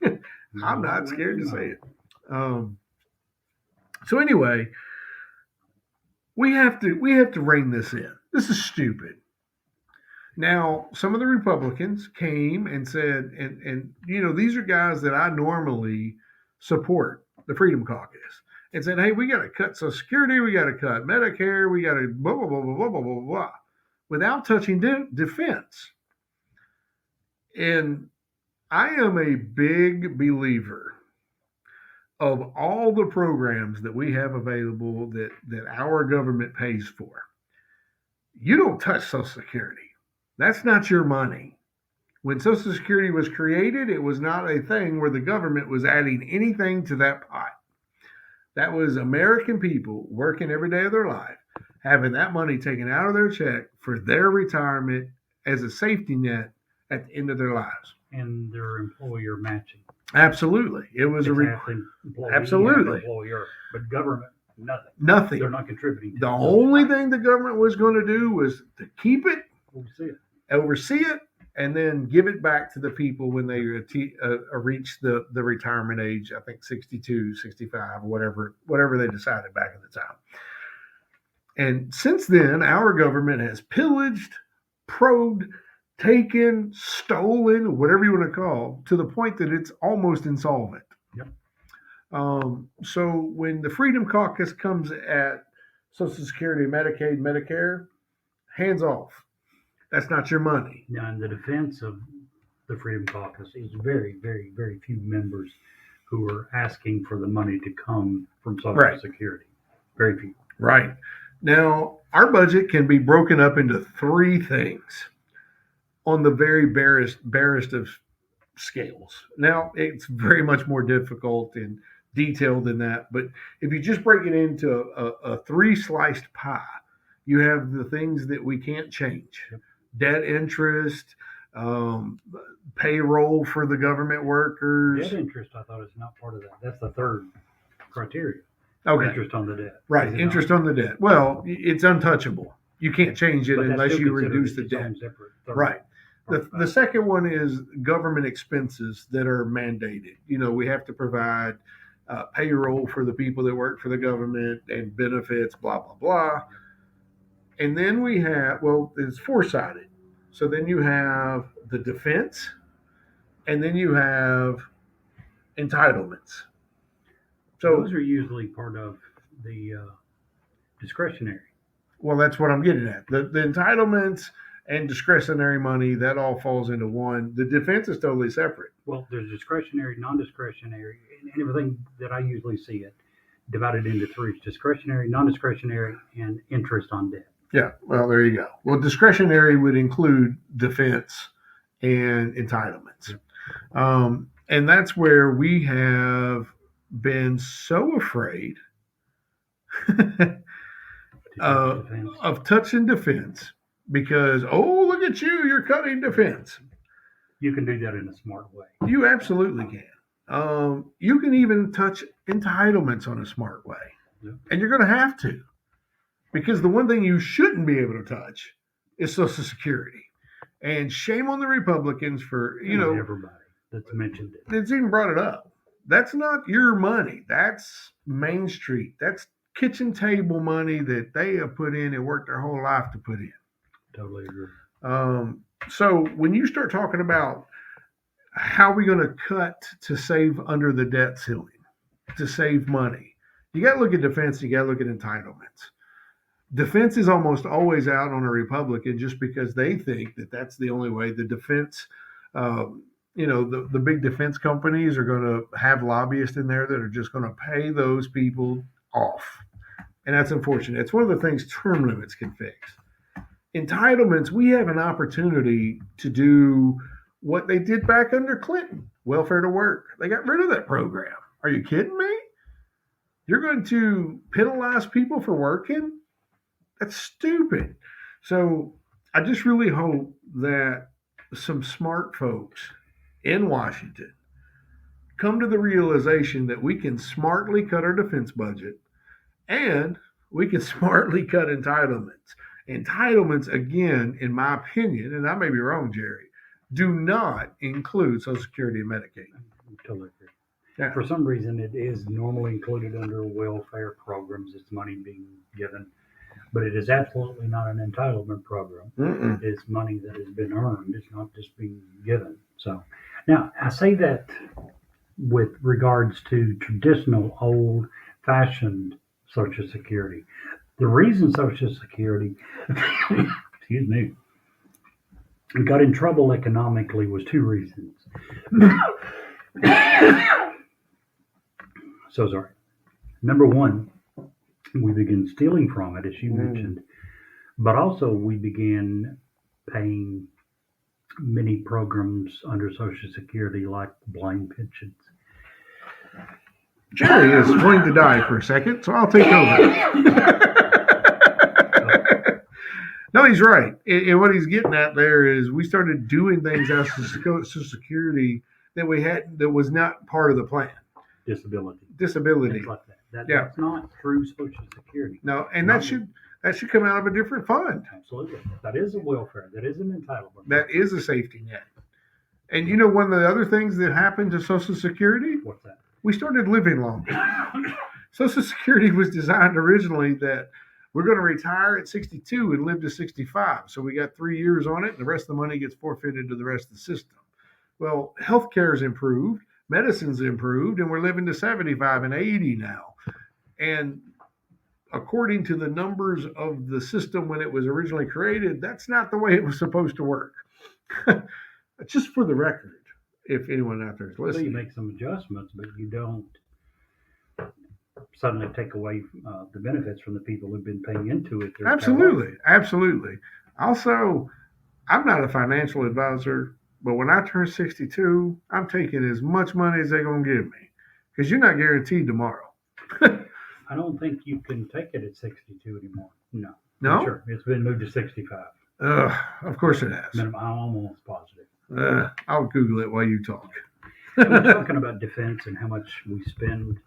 I'm not scared to say it. So anyway, we have to rein this in. This is stupid. Now, some of the Republicans came and said, and these are guys that I normally support, the Freedom Caucus, and said, hey, we got to cut Social Security, we got to cut Medicare, we got to blah, blah, blah, blah, blah, blah, blah, blah, without touching defense. And I am a big believer of all the programs that we have available that our government pays for. You don't touch Social Security. That's not your money. When Social Security was created, it was not a thing where the government was adding anything to that pot. That was American people working every day of their life, having that money taken out of their check for their retirement as a safety net at the end of their lives. And their employer matching. Absolutely. It was absolutely employer, but government, nothing. Nothing. They're not contributing. The only thing the government was going to do was to keep it, oversee it, and then give it back to the people when they reach the retirement age, I think 62, 65, or whatever they decided back at the time. And since then, our government has pillaged, probed, taken, stolen, whatever you want to call, to the point that it's almost insolvent. Yep. So when the Freedom Caucus comes at Social Security, Medicaid, Medicare, hands off. That's not your money. Now, in the defense of the Freedom Caucus, is very, very, very few members who are asking for the money to come from Social Security. Very few. Right. Now, our budget can be broken up into three things on the very barest of scales. Now, it's very much more difficult and detailed than that, but if you just break it into a three sliced pie, you have the things that we can't change: Yep. debt interest, um, payroll for the government workers. Debt interest, I thought, is not part of that. That's the third criteria. Okay, Interest on the debt. Is right, it interest not? on the debt. Well, it's untouchable. You can't change it But that's unless still you considered reduce the its debt. own separate third Right. part of The it. second one is government expenses that are mandated. We have to provide payroll for the people that work for the government and benefits, blah, blah, blah. And then we have, well, it's four sided. So then you have the defense, and then you have entitlements. So, Those are usually part of the discretionary. well, that's what I'm getting at. The entitlements and discretionary money, that all falls into one. The defense is totally separate. Well, there's discretionary, non-discretionary, and everything that I usually see it divided into three: discretionary, non-discretionary, and interest on debt. Yeah, well, there you go. Well, discretionary would include defense and entitlements. And that's where we have been so afraid Defense. of touching defense because, oh, look at you, you're cutting defense. You can do that in a smart way. You absolutely can. You can even touch entitlements on a smart way. Yeah. And you're going to have to. Because the one thing you shouldn't be able to touch is Social Security. And shame on the Republicans for, Everybody that's mentioned it. it's even brought it up. That's not your money. That's Main Street. That's kitchen table money that they have put in and worked their whole life to put in. Totally agree. So when you start talking about how are we going to cut to save under the debt ceiling, to save money, you got to look at defense, you got to look at entitlements. Defense is almost always out on a Republican just because they think that that's the only way. The defense, the big defense companies are going to have lobbyists in there that are just going to pay those people off. And that's unfortunate. It's one of the things term limits can fix. Entitlements, we have an opportunity to do what they did back under Clinton, welfare to work. They got rid of that program. Are you kidding me? You're going to penalize people for working? That's stupid. So I just really hope that some smart folks in Washington come to the realization that we can smartly cut our defense budget and we can smartly cut entitlements. Entitlements, again, in my opinion, and I may be wrong, Jerry, do not include Social Security and Medicaid. I totally agree. Yeah. For some reason, it is normally included under welfare programs. It's money being given, but it is absolutely not an entitlement program. Mm-mm. It's money that has been earned. It's not just being given. So now I say that with regards to traditional, old-fashioned Social Security. The reason Social Security, excuse me, got in trouble economically was two reasons. So sorry. Number one, we began stealing from it, as you mentioned, but also we began paying many programs under Social Security like blind pensions. Jerry is going to die for a second, so I'll take over. No, he's right. And what he's getting at there is we started doing things as Social Security that we had that was not part of the plan. Disability. Disability. Things like that. Yeah. That's not through Social Security. No, and that should come out of a different fund. Absolutely. That is a welfare. That is an entitlement. That is a safety net. And you know one of the other things that happened to Social Security? What's that? We started living longer. Social Security was designed originally that we're going to retire at 62 and live to 65. So we got 3 years on it, and the rest of the money gets forfeited to the rest of the system. Well, healthcare's improved, medicine's improved, and we're living to 75 and 80 now. And according to the numbers of the system when it was originally created, that's not the way it was supposed to work. Just for the record, if anyone out there is So you listening. make some adjustments, but you don't suddenly take away the benefits from the people who've been paying into it. their entire Absolutely, life. absolutely. Also, I'm not a financial advisor, but when I turn 62, I'm taking as much money as they're gonna give me, because you're not guaranteed tomorrow. I don't think you can take it at 62 anymore. No. No? Sure. It's been moved to 65. Of course it has. Minimum, I'm almost positive. I'll Google it while you talk. And we're talking about defense and how much we spend.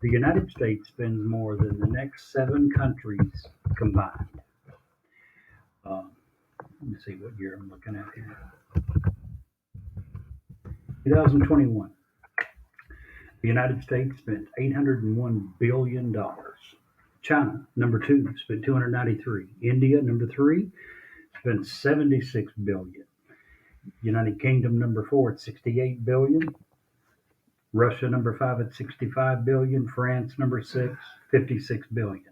The United States spends more than the next 7 countries combined. Let me see what year I'm looking at here. 2021. The United States spent $801 billion. China, number 2, spent 293. India, number 3, spent 76 billion. United Kingdom, number 4, at 68 billion. Russia, number 5, at 65 billion. France, number 6, 56 billion.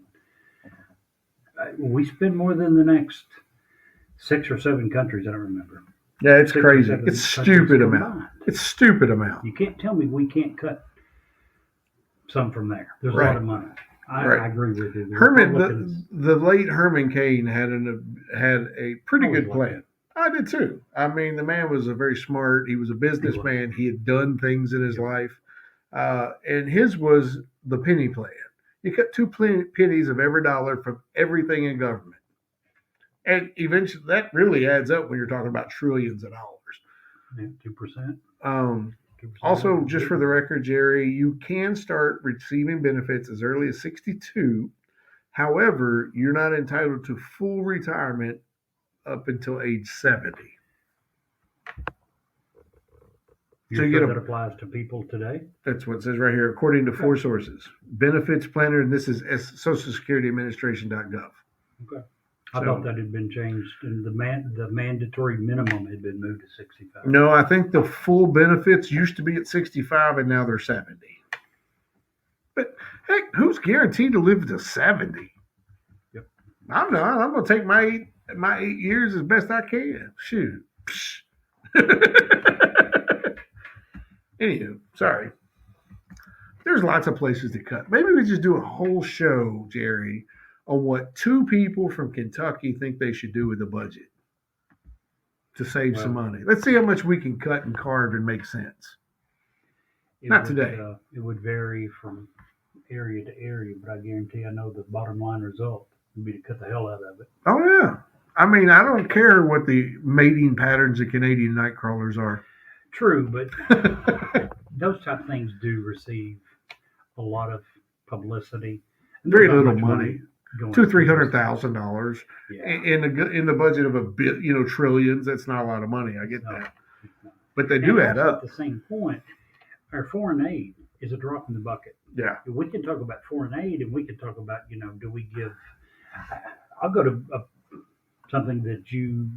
We spend more than the next 6 or 7 countries. I don't remember. Yeah, it's 6 or crazy. 7 It's countries stupid amount. combined. It's stupid amount. You can't tell me we can't cut some from there. There's a Right. lot of money. I Right. agree with you. The Herman, Republicans- the late Herman Cain had a pretty Always good liked plan. I did too. I mean, the man was a very smart. He was a businessman. He had done things in his life, and his was the penny plan. You cut 2 pennies of every dollar from everything in government, and eventually that really adds up when you're talking about trillions of dollars. Yeah, 2%. Um, 2%. Also, just for the record, Jerry, you can start receiving benefits as early as 62. However, you're not entitled to full retirement up until age 70. You're so you sure get a- that applies to people today? That's what it says right here, according to 4 sources. Benefits planner, and this is Social Security Administration.gov. Okay. I So- thought that had been changed, and the mandatory minimum had been moved to 65. No, I think the full benefits used to be at 65, and now they're 70. But heck, who's guaranteed to live to 70? Yep. I'm not. I'm going to take my 8 years as best I can. Shoot. Anywho, sorry. There's lots of places to cut. Maybe we just do a whole show, Jerry, on what 2 people from Kentucky think they should do with the budget to save some money. Let's see how much we can cut and carve and make sense. Not today. It would vary from area to area, but I guarantee I know the bottom line result would be to cut the hell out of it. Oh, yeah. I mean, I don't care what the mating patterns of Canadian night crawlers are. True, but those type of things do receive a lot of publicity. And Very there's not little much money. going $200,000-$300,000 Yeah. in the budget of a bit, trillions. That's not a lot of money. I get No. that, but they do add also up. At the same point, our foreign aid is a drop in the bucket. Yeah. We can talk about foreign aid, and we can talk about, do we give? I'll go to something that you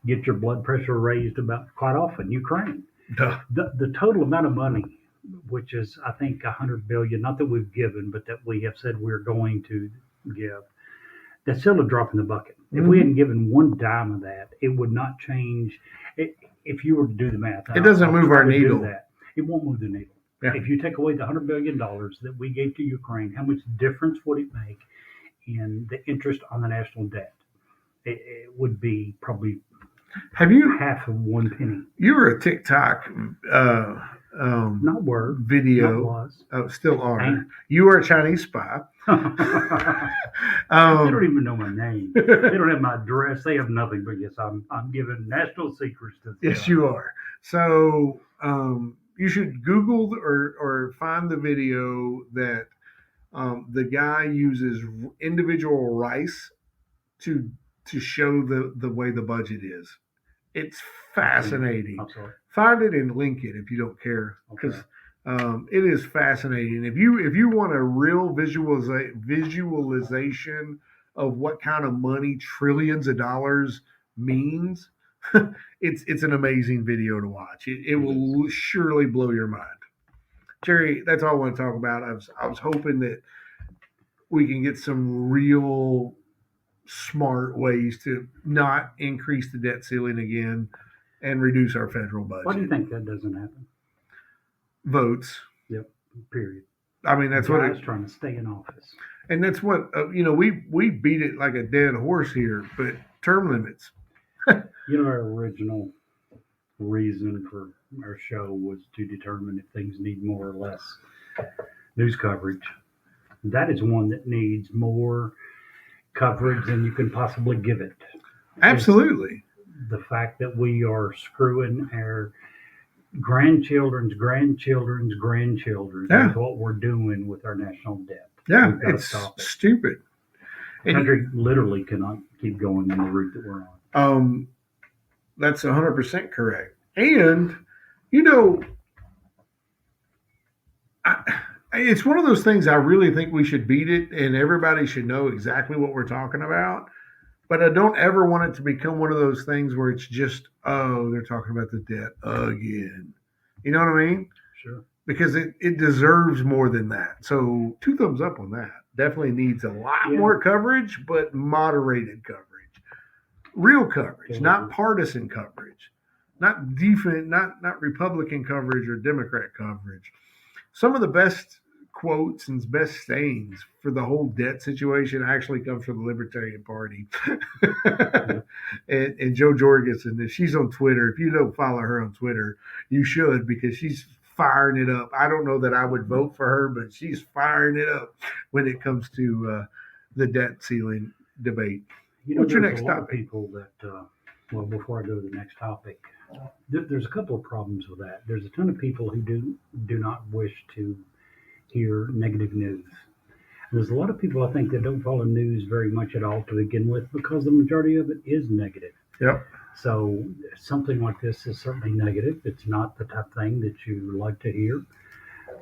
get your blood pressure raised about quite often: Ukraine. Duh. The total amount of money, which is I think $100 billion, not that we've given, but that we have said we're going to give. That's still a drop in the bucket. If we hadn't given one dime of that, it would not change. If you were to do the math, It doesn't I'll move try our to do needle. that. It won't move the needle. Yeah. If you take away the $100 billion that we gave to Ukraine, how much difference would it make in the interest on the national debt? It would be probably Have you? half of 1 penny. You were a TikTok Not word. Not video. was. Still are. Ain't. You are a Chinese spy. They don't even know my name. They don't have my address. They have nothing. But yes, I'm giving national secrets to. Yes, you are. So you should Google or find the video that the guy uses individual rice to show the way the budget is. It's fascinating. I'm sorry. Find it and link it if you don't care, because it is fascinating. If you want a real visualization of what kind of money trillions of dollars means, it's an amazing video to watch. It will surely blow your mind. Jerry, that's all I want to talk about. I was hoping that we can get some real smart ways to not increase the debt ceiling again and reduce our federal budget. Why do you think that doesn't happen? Votes. Yep. Period. I mean, that's what Guys trying to stay in office. and that's what we beat it like a dead horse here. But term limits. Our original reason for our show was to determine if things need more or less news coverage. That is one that needs more coverage than you can possibly give it. Absolutely. It's the fact that we are screwing our grandchildren's grandchildren's grandchildren Yeah. is what we're doing with our national debt. Yeah, We've got to it's stop it. stupid. The country literally cannot keep going in the route that we're on. That's 100% correct. And you know, it's one of those things I really think we should beat it, and everybody should know exactly what we're talking about. But I don't ever want it to become one of those things where it's just, oh, they're talking about the debt again. You know what I mean? Sure. Because it deserves more than that. So 2 thumbs up on that. Definitely needs a lot more coverage, but moderated coverage. Real coverage, not partisan coverage. Not not Republican coverage or Democrat coverage. Some of the best quotes and best sayings for the whole debt situation actually comes from the Libertarian Party. and Jo Jorgensen, she's on Twitter. If you don't follow her on Twitter, you should, because she's firing it up. I don't know that I would vote for her, but she's firing it up when it comes to the debt ceiling debate. What's your next topic? People that, before I go to the next topic, there's a couple of problems with that. There's a ton of people who do not wish to hear negative news. There's a lot of people, I think, that don't follow news very much at all to begin with, because the majority of it is negative. Yep. So something like this is certainly negative. It's not the type of thing that you like to hear.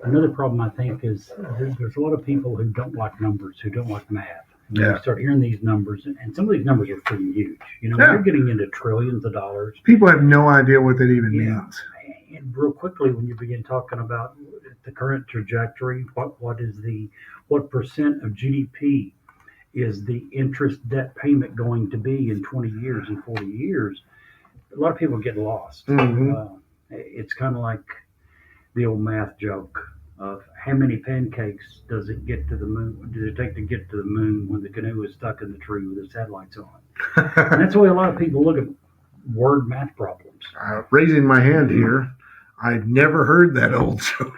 Another problem, I think, is there's a lot of people who don't like numbers, who don't like math. When you start hearing these numbers, and some of these numbers are pretty huge. You're getting into trillions of dollars. People have no idea what that even means. And real quickly, when you begin talking about the current trajectory, what percent of GDP is the interest debt payment going to be in 20 years and 40 years? A lot of people get lost. Mm-hmm. It's kind of like the old math joke of how many pancakes does it get to the moon? Does it take to get to the moon when the canoe is stuck in the tree with its headlights on? And that's the way a lot of people look at word math problems. Raising my hand here, I've never heard that old joke.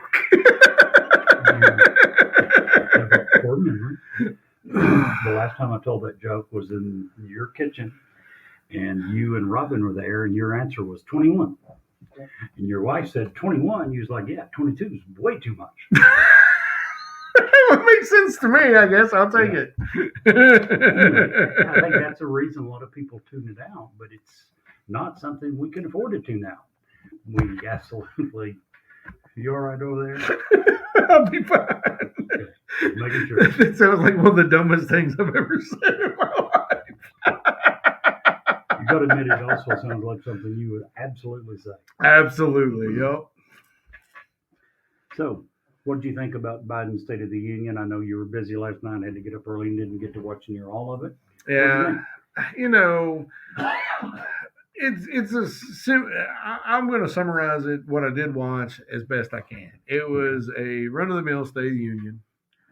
Poor memory. The last time I told that joke was in your kitchen, and you and Robin were there, and your answer was 21. And your wife said 21. You was like, yeah, 22 is way too much. It makes sense to me, I guess. I'll take it. Anyway, I think that's the reason a lot of people tune it out, but it's not something we can afford to tune out. We absolutely. You all right over there? I'll be fine. Okay. Making sure. That sounds like one of the dumbest things I've ever said in my life. You got to admit, it also sounds like something you would absolutely say. Absolutely, yep. So, what did you think about Biden's State of the Union? I know you were busy last night, had to get up early and didn't get to watch near all of it. Yeah, I'm going to summarize it, what I did watch, as best I can. It was a run-of-the-mill State of the Union.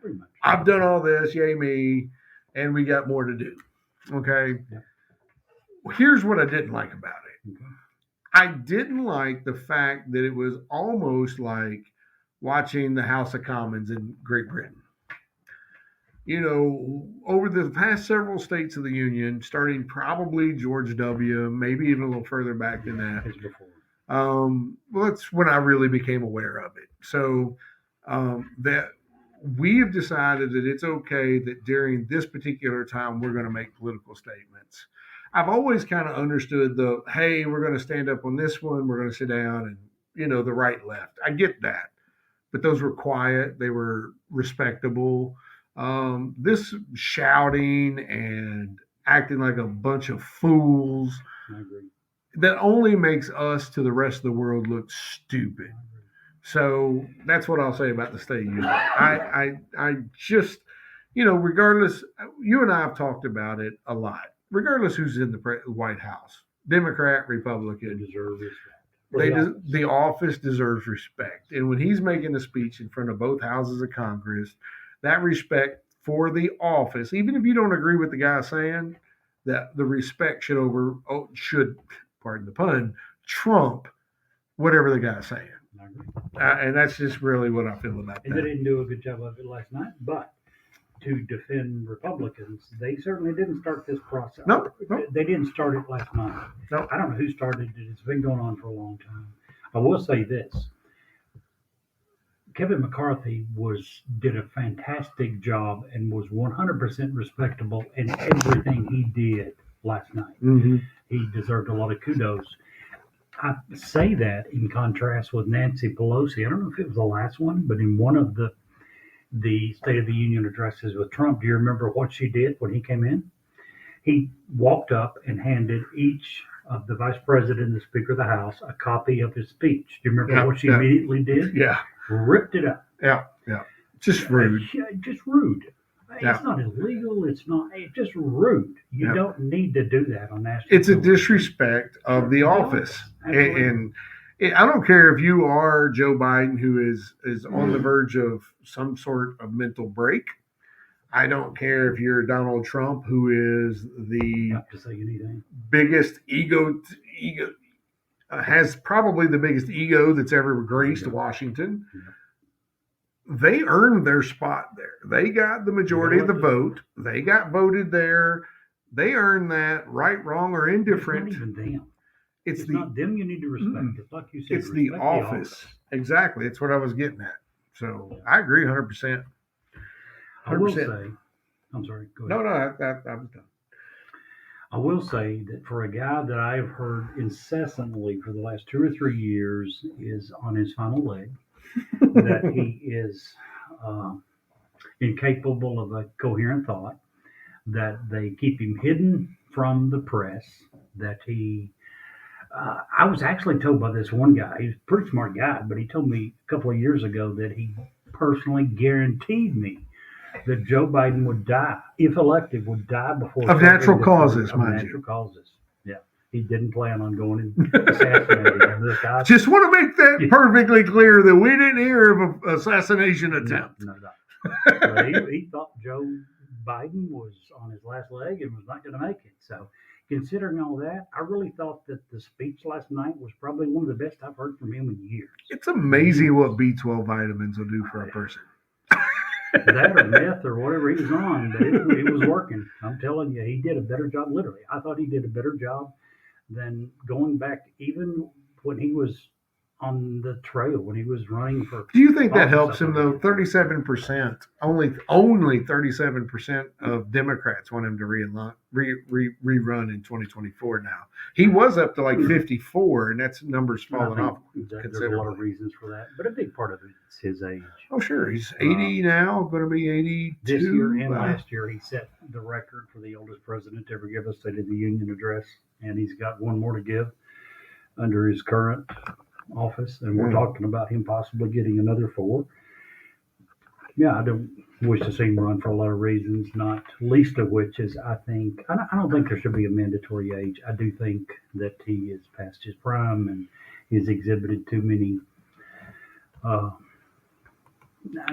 Pretty much. I've done all this, yay me, and we got more to do. Okay? Yeah. Here's what I didn't like about it. Okay. I didn't like the fact that it was almost watching the House of Commons in Great Britain. Over the past several states of the Union, starting probably George W., maybe even a little further back than that. That's when I really became aware of it. So that we have decided that it's okay that during this particular time, we're going to make political statements. I've always kind of understood hey, we're going to stand up on this one, we're going to sit down, and, the right, left. I get that. But those were quiet. They were respectable. This shouting and acting like a bunch of fools, I agree. That only makes us to the rest of the world look stupid. So that's what I'll say about the State of the Union. I just, regardless, you and I have talked about it a lot. Regardless who's in the White House, Democrat, Republican, They deserve respect. The office deserves respect. And when he's making a speech in front of both houses of Congress, that respect for the office, even if you don't agree with the guy saying, that the respect should, pardon the pun, trump whatever the guy's saying. I agree. And that's just really what I feel about And they that. didn't do a good job of it last night, but to defend Republicans, they certainly didn't start this process. No. They didn't start it last night. No. I don't know who started it. It's been going on for a long time. I will say this. Kevin McCarthy did a fantastic job and was 100% respectable in everything he did last night. Mm-hmm. He deserved a lot of kudos. I say that in contrast with Nancy Pelosi. I don't know if it was the last one, but in one of the State of the Union addresses with Trump, do you remember what she did when he came in? He walked up and handed each of the vice president and the Speaker of the House a copy of his speech. Do you remember what she immediately did? Yeah. Ripped it up. Yeah. Just rude. Just rude. Yeah. It's not illegal. It's just rude. You don't need to do that on national. It's a disrespect of the office. And I don't care if you are Joe Biden, who is on the verge of some sort of mental break. I don't care if you're Donald Trump, who is the Not to say anything. biggest ego has probably the biggest ego that's ever graced Washington. They earned their spot there. They got the majority of the vote. They got voted there. They earned that, right, wrong, or indifferent. It's not even them. It's not them you need to respect. It's like you said. It's the office. Exactly. It's what I was getting at. So I agree 100%. I will say, I'm sorry, go ahead. No, I was done. I will say that for a guy that I have heard incessantly for the last 2 or 3 years is on his final leg, that he is incapable of a coherent thought, that they keep him hidden from the press, that he I was actually told by this one guy, he's a pretty smart guy, but he told me a couple of years ago that he personally guaranteed me that Joe Biden would die, if elected, would die before. Of natural causes, mind you. Natural causes. Yeah. He didn't plan on going and assassinating him. This guy. Just want to make that perfectly clear that we didn't hear of an assassination attempt. No. He thought Joe Biden was on his last leg and was not going to make it. So, considering all that, I really thought that the speech last night was probably one of the best I've heard from him in years. It's amazing what B12 vitamins will do for a person. That or meth or whatever he was on, but it was working. I'm telling you, he did a better job. Literally, I thought he did a better job than going back even when he was on the trail, when he was running for. Do you think that helps him though? 37%, only 37% of Democrats want him to rerun in 2024 now. He was up to like 54, and that's numbers falling off considerably. There's a lot of reasons for that, but a big part of it is his age. Oh, sure. He's 80 now, going to be 82. This year and last year, he set the record for the oldest president to ever give a State of the Union address, and he's got one more to give under his current office, and we're talking about him possibly getting another 4. Yeah, I don't wish to see him run for a lot of reasons, not least of which is I don't think there should be a mandatory age. I do think that he is past his prime and he's exhibited too many,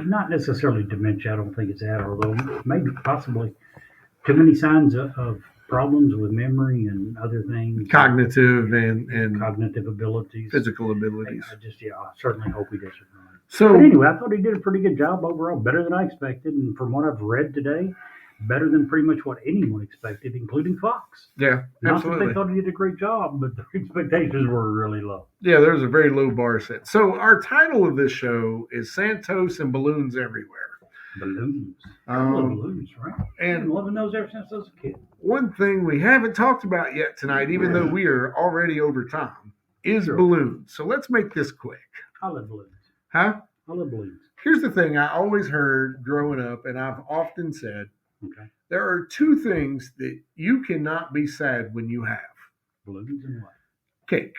not necessarily dementia, I don't think it's that, although maybe possibly too many signs of problems with memory and other things. Cognitive and cognitive abilities. Physical abilities. I certainly hope he doesn't run. So, but anyway, I thought he did a pretty good job overall, better than I expected. And from what I've read today, better than pretty much what anyone expected, including Fox. Yeah, Not absolutely. that they thought he did a great job, but the expectations were really low. Yeah, there's a very low bar set. So our title of this show is Santos and Balloons Everywhere. Balloons. I love balloons, right? And I've been loving those ever since I was a kid. One thing we haven't talked about yet tonight, even though we are already over time, is balloons. So let's make this quick. I love balloons. Huh? I love balloons. Here's the thing I always heard growing up, and I've often said, okay, there are 2 things that you cannot be sad when you have. Balloons and what? Cake.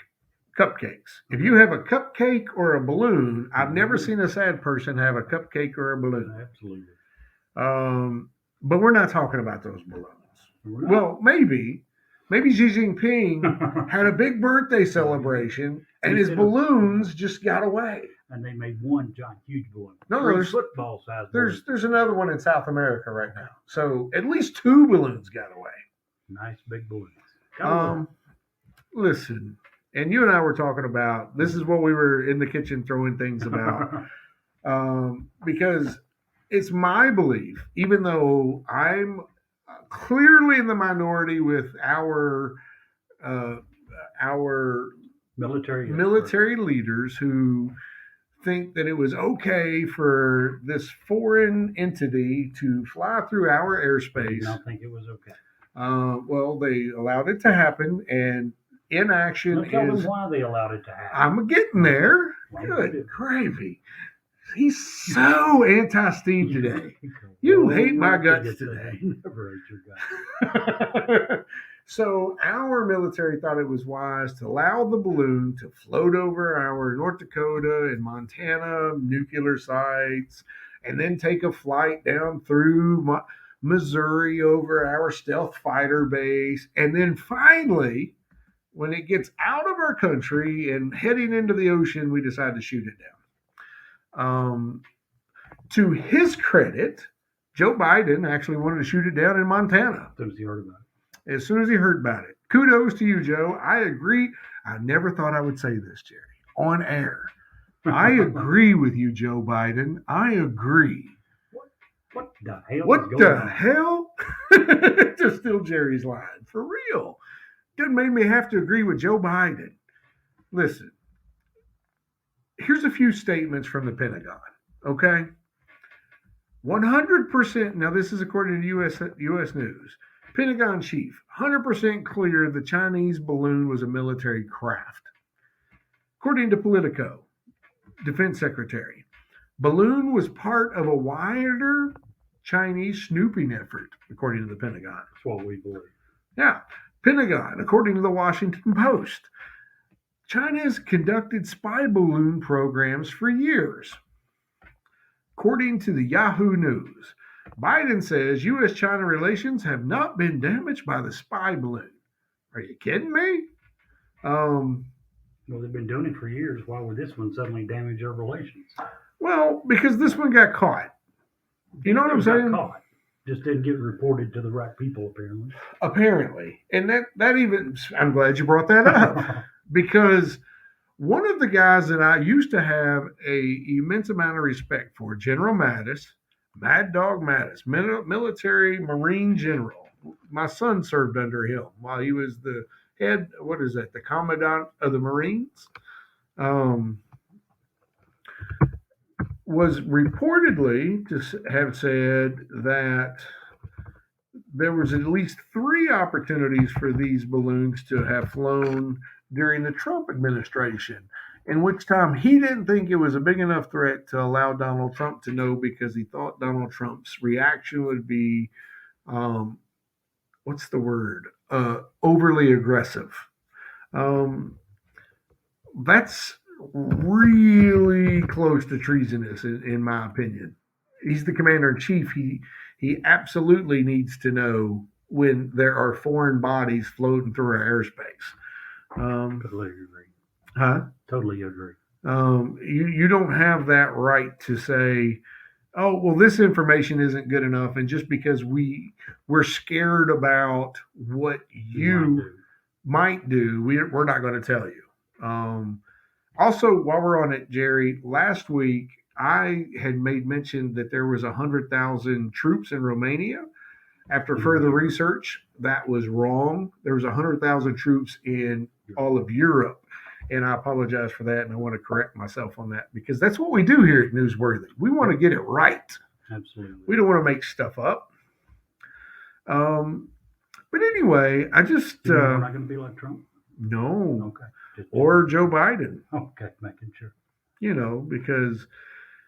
Cupcakes. If you have a cupcake or a balloon, I've never seen a sad person have a cupcake or a balloon. Absolutely. But we're not talking about those balloons. Well, maybe, Maybe Xi Jinping had a big birthday celebration and his balloons just got away. And they made one giant, huge balloon. No, Three there's football size balloons. there's another one in South America right now. So at least 2 balloons got away. Nice big balloons. Listen, and you and I were talking about this is what we were in the kitchen throwing things about. Because it's my belief, even though I'm clearly in the minority with our military leaders who think that it was okay for this foreign entity to fly through our airspace. I did not think it was okay. Well, they allowed it to happen, and inaction Don't tell them why they allowed it to happen. I'm getting there. Good gravy. He's so anti-Steve today. You hate my guts today. Never hate your guts. So our military thought it was wise to allow the balloon to float over our North Dakota and Montana nuclear sites and then take a flight down through Missouri over our stealth fighter base. And then finally, when it gets out of our country and heading into the ocean, we decide to shoot it down. To his credit, Joe Biden actually wanted to shoot it down in Montana. As soon as he heard about it. Kudos to you, Joe. I agree. I never thought I would say this, Jerry, on air. I agree with you, Joe Biden. I agree. What the hell? What the hell? To steal Jerry's line. For real. Didn't make me have to agree with Joe Biden. Listen. Here's a few statements from the Pentagon. Okay? 100%. Now, this is according to U.S. News. Pentagon chief, 100% clear the Chinese balloon was a military craft. According to Politico, defense secretary, balloon was part of a wider Chinese snooping effort, according to the Pentagon. That's what we believe. Yeah. Pentagon, according to the Washington Post, China has conducted spy balloon programs for years. According to the Yahoo News, Biden says U.S.-China relations have not been damaged by the spy balloon. Are you kidding me? Well, they've been doing it for years. Why would this one suddenly damage our relations? Well, because this one got caught. You know what I'm saying? Caught. Just didn't get reported to the right people, apparently. Apparently. And that even, I'm glad you brought that up. Because one of the guys that I used to have a immense amount of respect for, General Mattis, Mad Dog Mattis, military Marine general. My son served under him while he was the head, the commandant of the Marines. Was reportedly to have said that there was at least 3 opportunities for these balloons to have flown during the Trump administration, in which time he didn't think it was a big enough threat to allow Donald Trump to know because he thought Donald Trump's reaction would be, overly aggressive. That's really close to treasonous, in my opinion. He's the commander-in-chief. He absolutely needs to know when there are foreign bodies floating through our airspace. Totally agree. Huh? Totally agree. You don't have that right to say, oh, well, this information isn't good enough, and just because we're scared about what you might do, we're not going to tell you. Also, while we're on it, Jerry, last week I had made mention that there was 100,000 troops in Romania. After further research, that was wrong. There was 100,000 troops in all of Europe. And I apologize for that, and I want to correct myself on that because that's what we do here at Newsworthy. We want to get it right. Absolutely. We don't want to make stuff up. But anyway, I just... we're not going to be like Trump? No. Okay. Or Joe Biden. Okay, making sure. Because...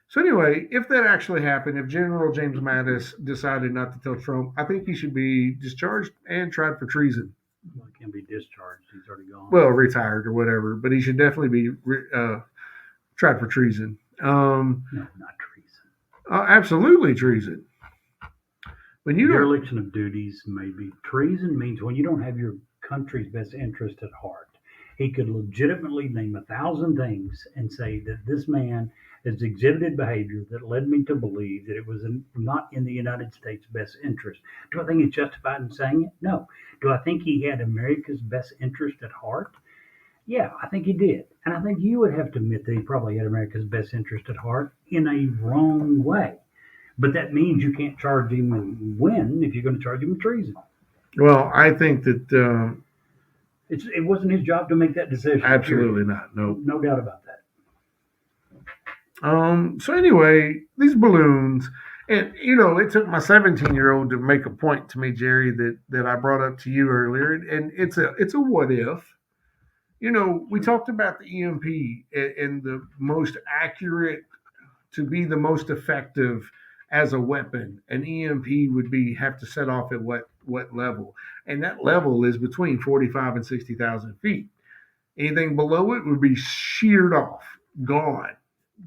So anyway, if that actually happened, if General James Mattis decided not to tell Trump, I think he should be discharged and tried for treason. Well, he can't be discharged. He's already gone. Well, retired or whatever, but he should definitely be tried for treason. No, not treason. Absolutely treason. When you dereliction of duties, maybe. Treason means when you don't have your country's best interest at heart. He could legitimately name 1,000 things and say that this man has exhibited behavior that led me to believe that it was not in the United States' best interest. Do I think he's justified in saying it? No. Do I think he had America's best interest at heart? Yeah, I think he did. And I think you would have to admit that he probably had America's best interest at heart in a wrong way. But that means you can't charge him and win if you're going to charge him with treason. Well, I think that It wasn't his job to make that decision. absolutely period. not. No. No doubt about that. So anyway, these balloons, and it took my 17-year-old to make a point to me, Jerry, that I brought up to you earlier, and it's a what if. We talked about the EMP and the most accurate to be the most effective as a weapon. An EMP would have to set off at what level, and that level is between 45 and 60,000 feet. Anything below it would be sheared off, gone.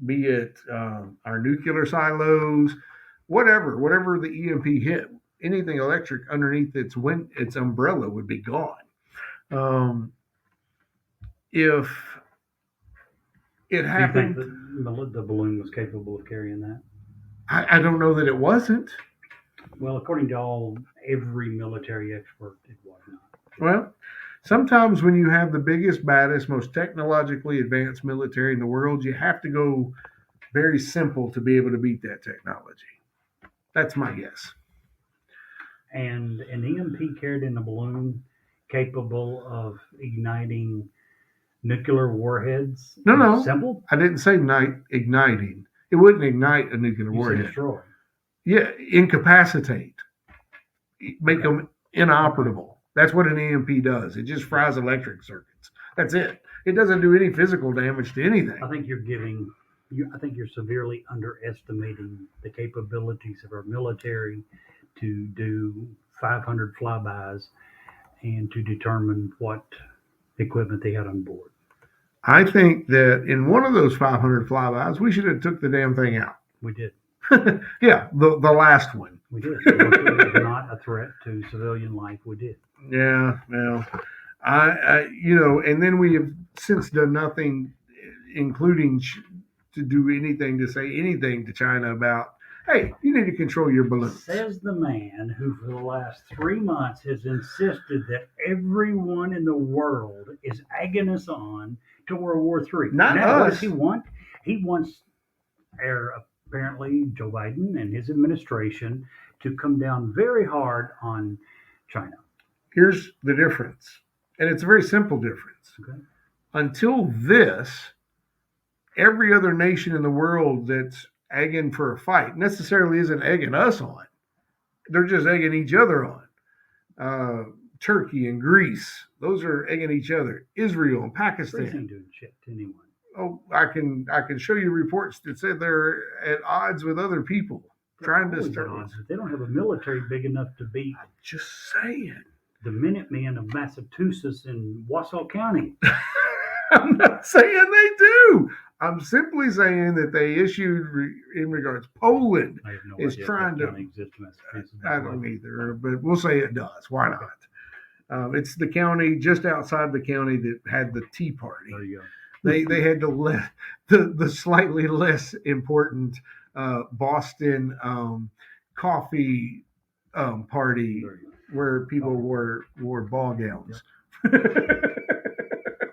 Be it our nuclear silos, whatever the EMP hit, anything electric underneath its umbrella would be gone. If it Do you think happened, that the balloon was capable of carrying that? I don't know that it wasn't. Well, according to every military expert, it was not. Well, sometimes when you have the biggest, baddest, most technologically advanced military in the world, you have to go very simple to be able to beat that technology. That's my guess. And an EMP carried in a balloon capable of igniting nuclear warheads? No. Simple? I didn't say igniting. It wouldn't ignite a nuclear You said warhead. destroy. Yeah, incapacitate. Make them inoperable. That's what an EMP does. It just fries electric circuits. That's it. It doesn't do any physical damage to anything. I think you're severely underestimating the capabilities of our military to do 500 flybys and to determine what equipment they had on board. I think that in one of those 500 flybys, we should have took the damn thing out. We did. Yeah, the last one. We did. It was not a threat to civilian life. We did. Yeah, well, and then we have since done nothing, including to do anything to say anything to China about, hey, you need to control your balloons. Says the man who for the last 3 months has insisted that everyone in the world is egging us on to World War III. Not now, what us. does he want? He wants apparently Joe Biden and his administration to come down very hard on China. Here's the difference, and it's a very simple difference. Okay. Until this, every other nation in the world that's egging for a fight necessarily isn't egging us on. They're just egging each other on. Turkey and Greece, those are egging each other. Israel and Pakistan. Greece ain't doing shit to anyone. Oh, I can show you reports that said they're at odds with other people trying to Always start. at odds. They don't have a military big enough to beat Just saying. the Minutemen of Massachusetts and Wassaw County. I'm not saying they do. I'm simply saying that they issued in regards Poland I have no is idea trying if to. that county exists in Massachusetts. I don't either, but we'll say it does. Why not? It's the county just outside the county that had the Tea Party. There you go. They had the slightly less important Boston coffee party There you go. where people wore ball gowns. I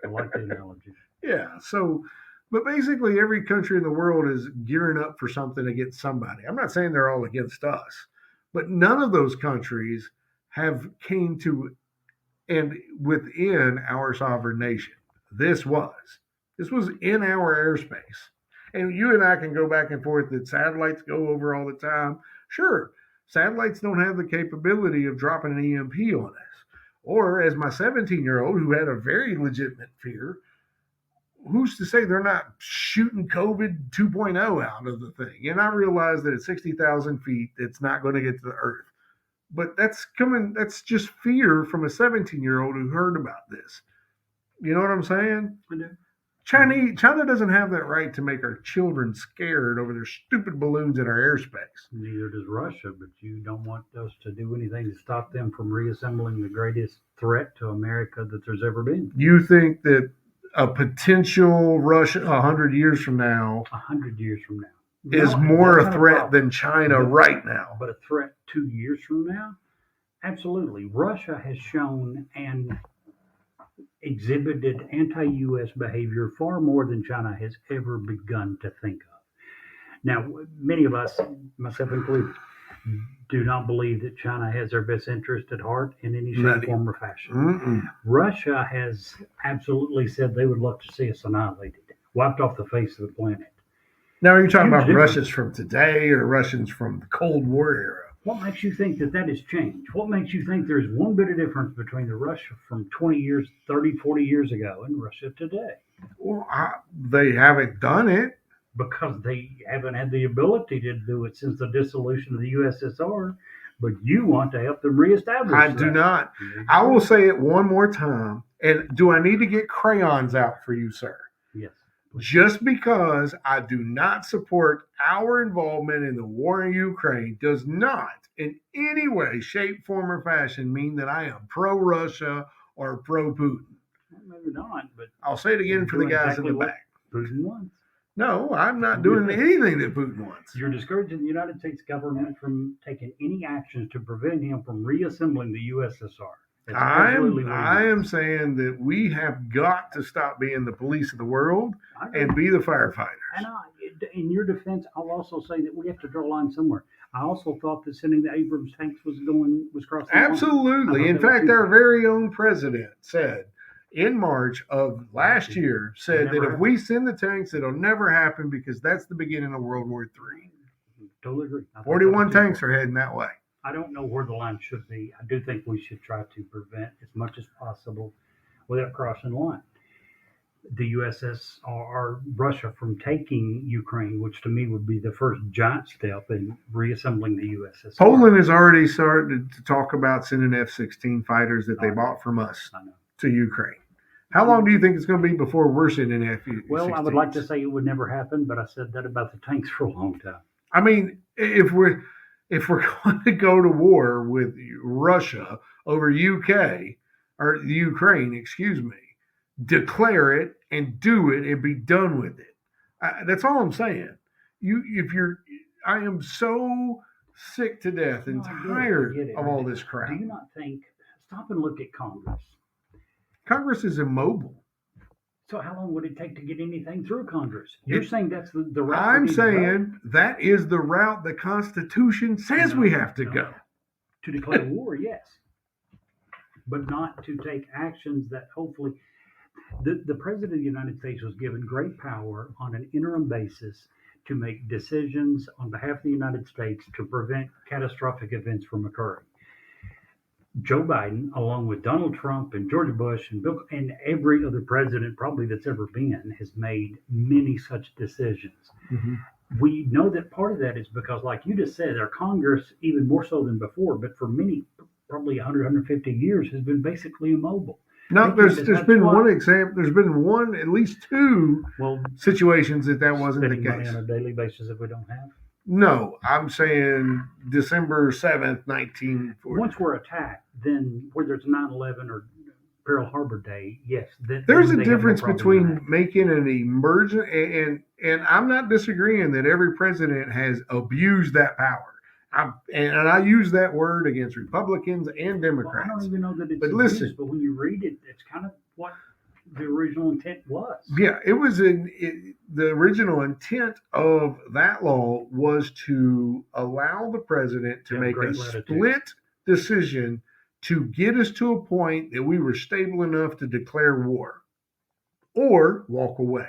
like the analogy. Yeah. So, but basically, every country in the world is gearing up for something against somebody. I'm not saying they're all against us, but none of those countries have came to and within our sovereign nation. This was in our airspace. And you and I can go back and forth that satellites go over all the time. Sure, satellites don't have the capability of dropping an EMP on us. Or as my 17-year-old who had a very legitimate fear, who's to say they're not shooting COVID 2.0 out of the thing? And I realize that at 60,000 feet, it's not going to get to the Earth. But that's just fear from a 17-year-old who heard about this. You know what I'm saying? I do. China doesn't have that right to make our children scared over their stupid balloons in our airspace. Neither does Russia, but you don't want us to do anything to stop them from reassembling the greatest threat to America that there's ever been. You think that a potential Russia 100 years from now 100 years from now is No, more that's a not threat problem. than China But- right now? But a threat 2 years from now? Absolutely. Russia has shown and exhibited anti-U.S. behavior far more than China has ever begun to think of. Now, many of us, myself included, do not believe that China has our best interest at heart in any shape, Not form, or fashion. Mm-mm. Russia has absolutely said they would love to see us annihilated, wiped off the face of the planet. Now, are you talking Huge about difference. Russians from today or Russians from the Cold War era? What makes you think that that has changed? What makes you think there's one bit of difference between the Russia from 20 years, 30, 40 years ago and Russia today? Well, they haven't done it. Because they haven't had the ability to do it since the dissolution of the USSR, but you want to help them reestablish I that. do not. I will say it one more time. And do I need to get crayons out for you, sir? Yes. Just because I do not support our involvement in the war in Ukraine does not in any way, shape, form, or fashion mean that I am pro-Russia or pro-Putin. Well, maybe not, but I'll say it again for the Doing guys exactly in the what back. Putin wants. No, I'm not doing anything that Putin wants. You're discouraging the United States government from taking any actions to prevent him from reassembling the USSR. That's absolutely what he I am wants. saying that we have got to stop being the police of the world I agree. and be the firefighters. And in your defense, I'll also say that we have to draw a line somewhere. I also thought that sending the Abrams tanks was crossing the line. Absolutely. I In thought that was fact, too our far. very own president said in March of last year, said that Never if we send the tanks, it'll never happen because that's the beginning of World War III. Totally agree. I thought that 41 was too tanks far. are heading that way. I don't know where the line should be. I do think we should try to prevent as much as possible without crossing the line. The USSR or Russia from taking Ukraine, which to me would be the first giant step in reassembling the USSR. Poland has already started to talk about sending F-16 fighters that they bought from us I know. to Ukraine. How long do you think it's going to be before we're sending F-16s? Well, I would like to say it would never happen, but I said that about the tanks for a long time. I mean, if we're going to go to war with Russia over UK or the Ukraine, excuse me, declare it and do it and be done with it. That's all I'm saying. I am so sick to death and No, I get it, I tired get it. of all this crap. Do you not think? Stop and look at Congress. Congress is immobile. So how long would it take to get anything through Congress? You're saying that's the route? we I'm need to go? saying that is the route the Constitution says we have to go. To declare war, yes, but not to take actions that hopefully. The President of the United States was given great power on an interim basis to make decisions on behalf of the United States to prevent catastrophic events from occurring. Joe Biden, along with Donald Trump and George Bush and Bill and every other president probably that's ever been, has made many such decisions. Mm-hmm. We know that part of that is because, like you just said, our Congress, even more so than before, but for many, probably 100, 150 years, has been basically immobile. No, They can't there's decide been what. one example. There's been one, at least two Well, situations that wasn't the spending money case. on a daily basis if we don't have. No, I'm saying December 7th, 1940. Once we're attacked, then whether it's 9/11 or Pearl Harbor Day, yes. There's then a they have no difference problem between with that. making an emergent and I'm not disagreeing that every president has abused that power. And I use that word against Republicans and Well, I Democrats. don't even know that it's But abuse, listen. but when you read it, it's kind of what the original intent was. Yeah, it was the original intent of that law was to allow the president to Yeah, make great a latitude. split decision to get us to a point that we were stable enough to declare war or walk away.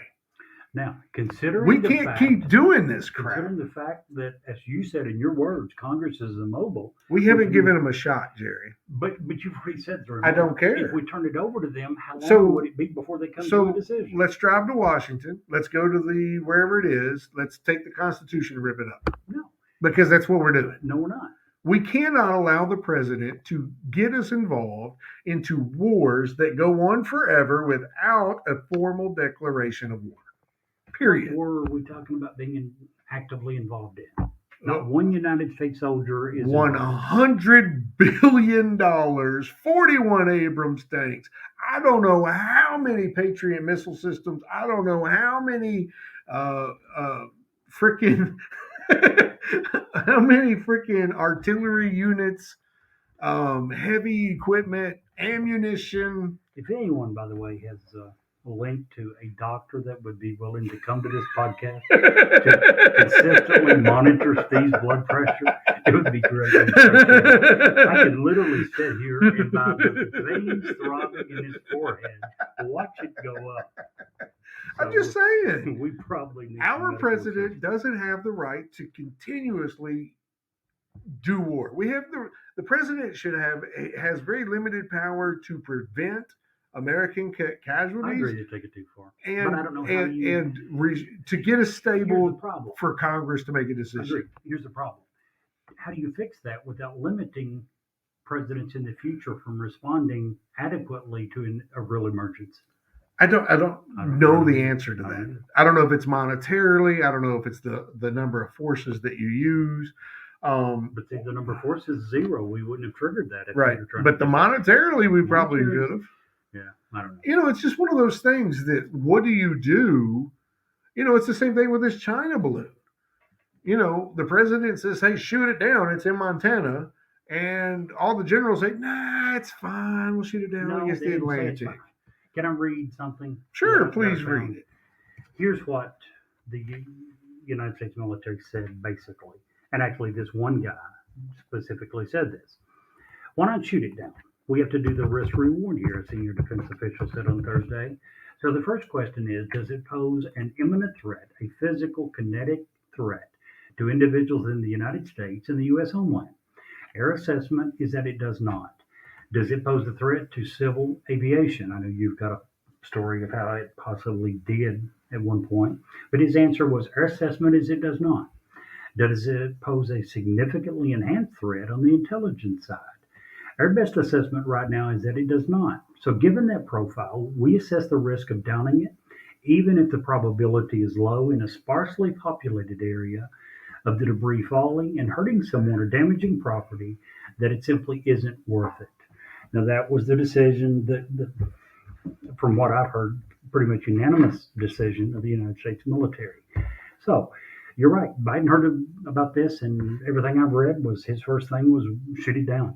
Now, considering We the can't fact, keep doing this crap. considering the fact that, as you said in your words, Congress is immobile, We haven't given them a shot, Jerry. but you've already said they're I don't immobile. care. If we turn it over to them, how long So- would it be before they come to So a decision? let's drive to Washington. Let's go to wherever it is. Let's take the Constitution and rip it up No, because that's what we're doing. no, we're not. We cannot allow the president to get us involved into wars that go on forever without a formal declaration of war. What Period. war are we talking about being actively involved in? Not one United States soldier is involved. $100 billion, 41 Abrams tanks. I don't know how many Patriot missile systems. I don't know how many freaking how many freaking artillery units, heavy equipment, ammunition. If anyone, by the way, has a link to a doctor that would be willing to come to this podcast to consistently monitor Steve's blood pressure, it would be great. I could literally sit here and by the veins throbbing in his forehead, watch it go up. I'm just saying. We probably need our president doesn't have the right to continuously do war. We have the president has very limited power to prevent American casualties. I agree to take it too far, and but I don't know how to get a stable problem for Congress to make a decision. I agree. Here's the problem: how do you fix that without limiting presidents in the future from responding adequately to a real emergency? I don't know the answer to that. I don't know if it's monetarily. I don't know if it's the number of forces that you use. But see, the number of forces is 0. We wouldn't have triggered that. If right. But the monetarily, we probably should have. Yeah, I don't know. You know, it's just one of those things that what do you do? You know, it's the same thing with this China balloon. You know, the president says, hey, shoot it down. It's in Montana. And all the generals say, nah, it's fine. We'll shoot it down against the Atlantic. Can I read something? Sure, please read it. Here's what the United States military said, basically. And actually, this one guy specifically said this. Why not shoot it down? We have to do the risk reward here, a senior defense official said on Thursday. So the first question is, does it pose an imminent threat, a physical, kinetic threat to individuals in the United States and the U.S. homeland? Our assessment is that it does not. Does it pose a threat to civil aviation? I know you've got a story of how it possibly did at one point, but his answer was, our assessment is it does not. Does it pose a significantly enhanced threat on the intelligence side? Our best assessment right now is that it does not. So given that profile, we assess the risk of downing it, even if the probability is low in a sparsely populated area of the debris falling and hurting someone or damaging property, that it simply isn't worth it. Now, that was the decision that from what I've heard, pretty much unanimous decision of the United States military. So, you're right. Biden heard about this, and everything I've read was his first thing was shoot it down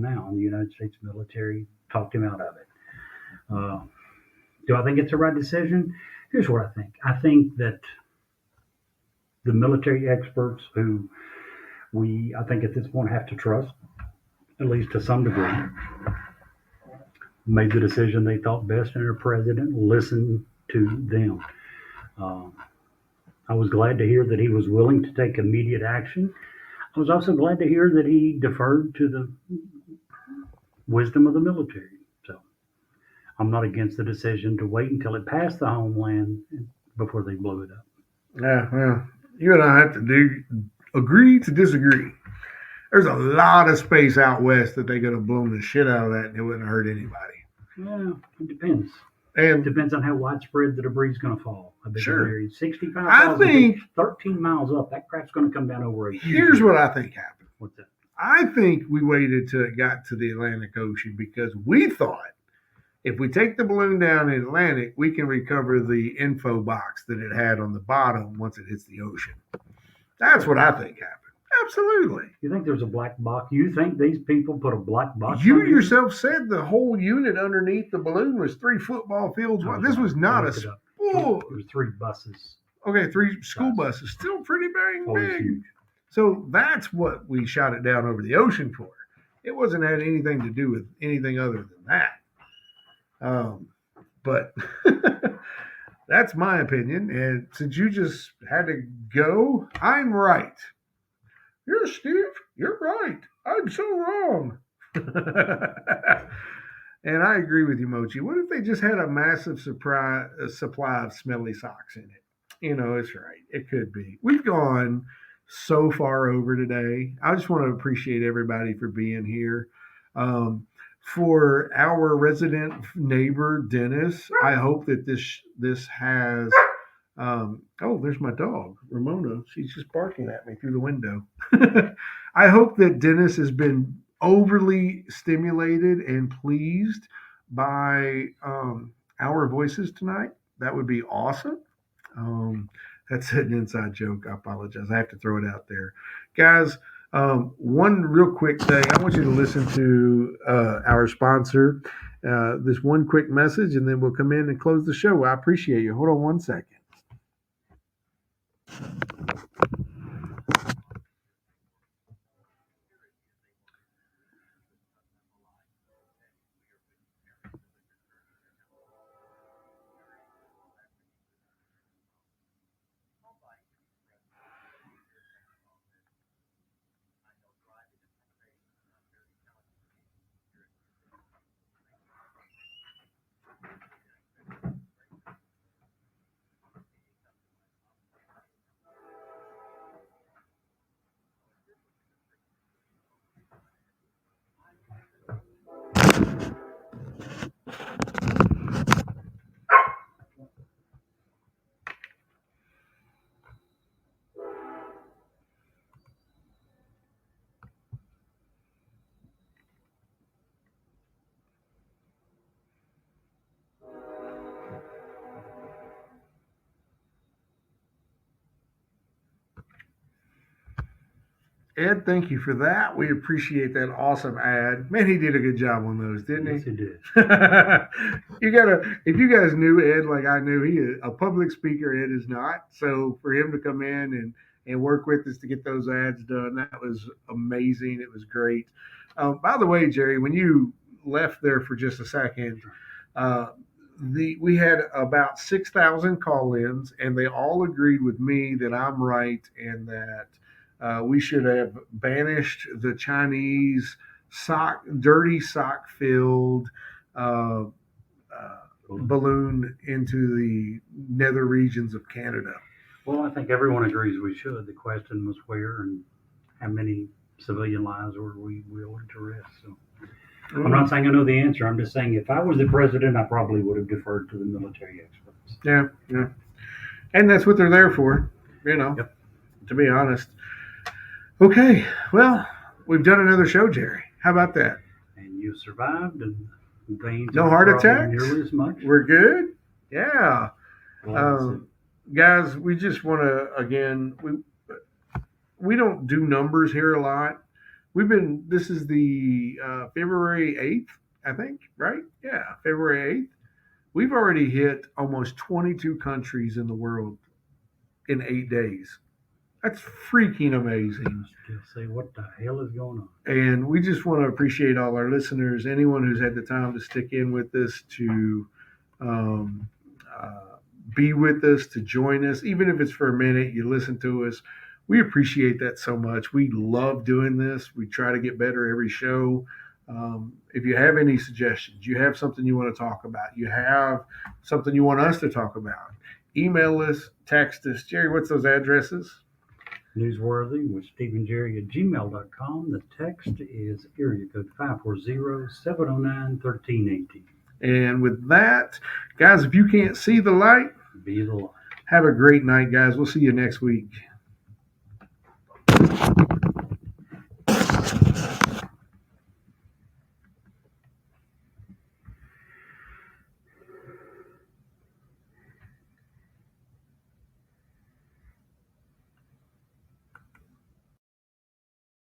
now. And the United States military talked him out of it. Do I think it's the right decision? Here's what I think. I think that the military experts who I think at this point have to trust, at least to some degree, made the decision they thought best, and our president listened to them. I was glad to hear that he was willing to take immediate action. I was also glad to hear that he deferred to the wisdom of the military. So I'm not against the decision to wait until it passed the homeland before they blew it up. Yeah, well, you and I have to agree to disagree. There's a lot of space out west that they could have blown the shit out of that and it wouldn't hurt anybody. Yeah, it depends. And it depends on how widespread the debris is going to fall. I bet sure. 65,000 feet, 13 miles up, that crap's going to come down over a huge Here's what I think happened. What's that? I think we waited till it got to the Atlantic Ocean because we thought if we take the balloon down in the Atlantic, we can recover the info box that it had on the bottom once it hits the ocean. That's what I think happened. Absolutely. You think there's a black box? You think these people put a black box? You yourself said the whole unit underneath the balloon was 3 football fields wide. This was not a school. There were 3 buses. Okay, 3 school buses. Still pretty big. Huge. So that's what we shot it down over the ocean for. It wasn't had anything to do with anything other than that. But that's my opinion. And since you just had to go, I'm right. You're Steve. You're right. I'm so wrong. And I agree with you, Mochi. What if they just had a massive supply of smelly socks in it? You know, it's right. It could be. We've gone so far over today. I just want to appreciate everybody for being here. For our resident neighbor Dennis, I hope that this has. Oh, there's my dog, Ramona. She's just barking at me through the window. I hope that Dennis has been overly stimulated and pleased by our voices tonight. That would be awesome. Um, that's an inside joke. I apologize. I have to throw it out there. Guys, one real quick thing. I want you to listen to our sponsor. This one quick message, and then we'll come in and close the show. I appreciate you. Hold on one second. Ed, thank you for that. We appreciate that awesome ad. Man, he did a good job on those, didn't he? Yes, he did. You gotta, if you guys knew Ed like I knew, he is a public speaker. Ed is not. So for him to come in and work with us to get those ads done, that was amazing. It was great. By the way, Jerry, when you left there for just a second, we had about 6,000 call-ins, and they all agreed with me that I'm right and that we should have banished the Chinese dirty sock-filled uh, balloon into the nether regions of Canada. Well, I think everyone agrees we should. The question was where and how many civilian lives were we willing to risk. So I'm not saying I know the answer. I'm just saying if I was the president, I probably would have deferred to the military experts. Yeah, yeah. And that's what they're there for, Yep. to be honest. Okay, well, we've done another show, Jerry. How about that? And you survived, and veins No aren't heart throbbing attacks? nearly as much. We're good? Yeah. Well, Guys, we just want to, again, we don't do numbers here a lot. This is the February 8th, I think, right? Yeah, February 8th. We've already hit almost 22 countries in the world in 8 days. That's freaking amazing. Still say, what the hell is going on? And we just want to appreciate all our listeners, anyone who's had the time to stick in with us, to um, be with us, to join us, even if it's for a minute, you listen to us. We appreciate that so much. We love doing this. We try to get better every show. If you have any suggestions, you have something you want to talk about, you have something you want us to talk about, email us, text us. Jerry, what's those addresses? Newsworthy with StephenJerry@gmail.com. The text is area code 540-709-1318. And with that, guys, if you can't see the light, Be the light. have a great night, guys. We'll see you next week.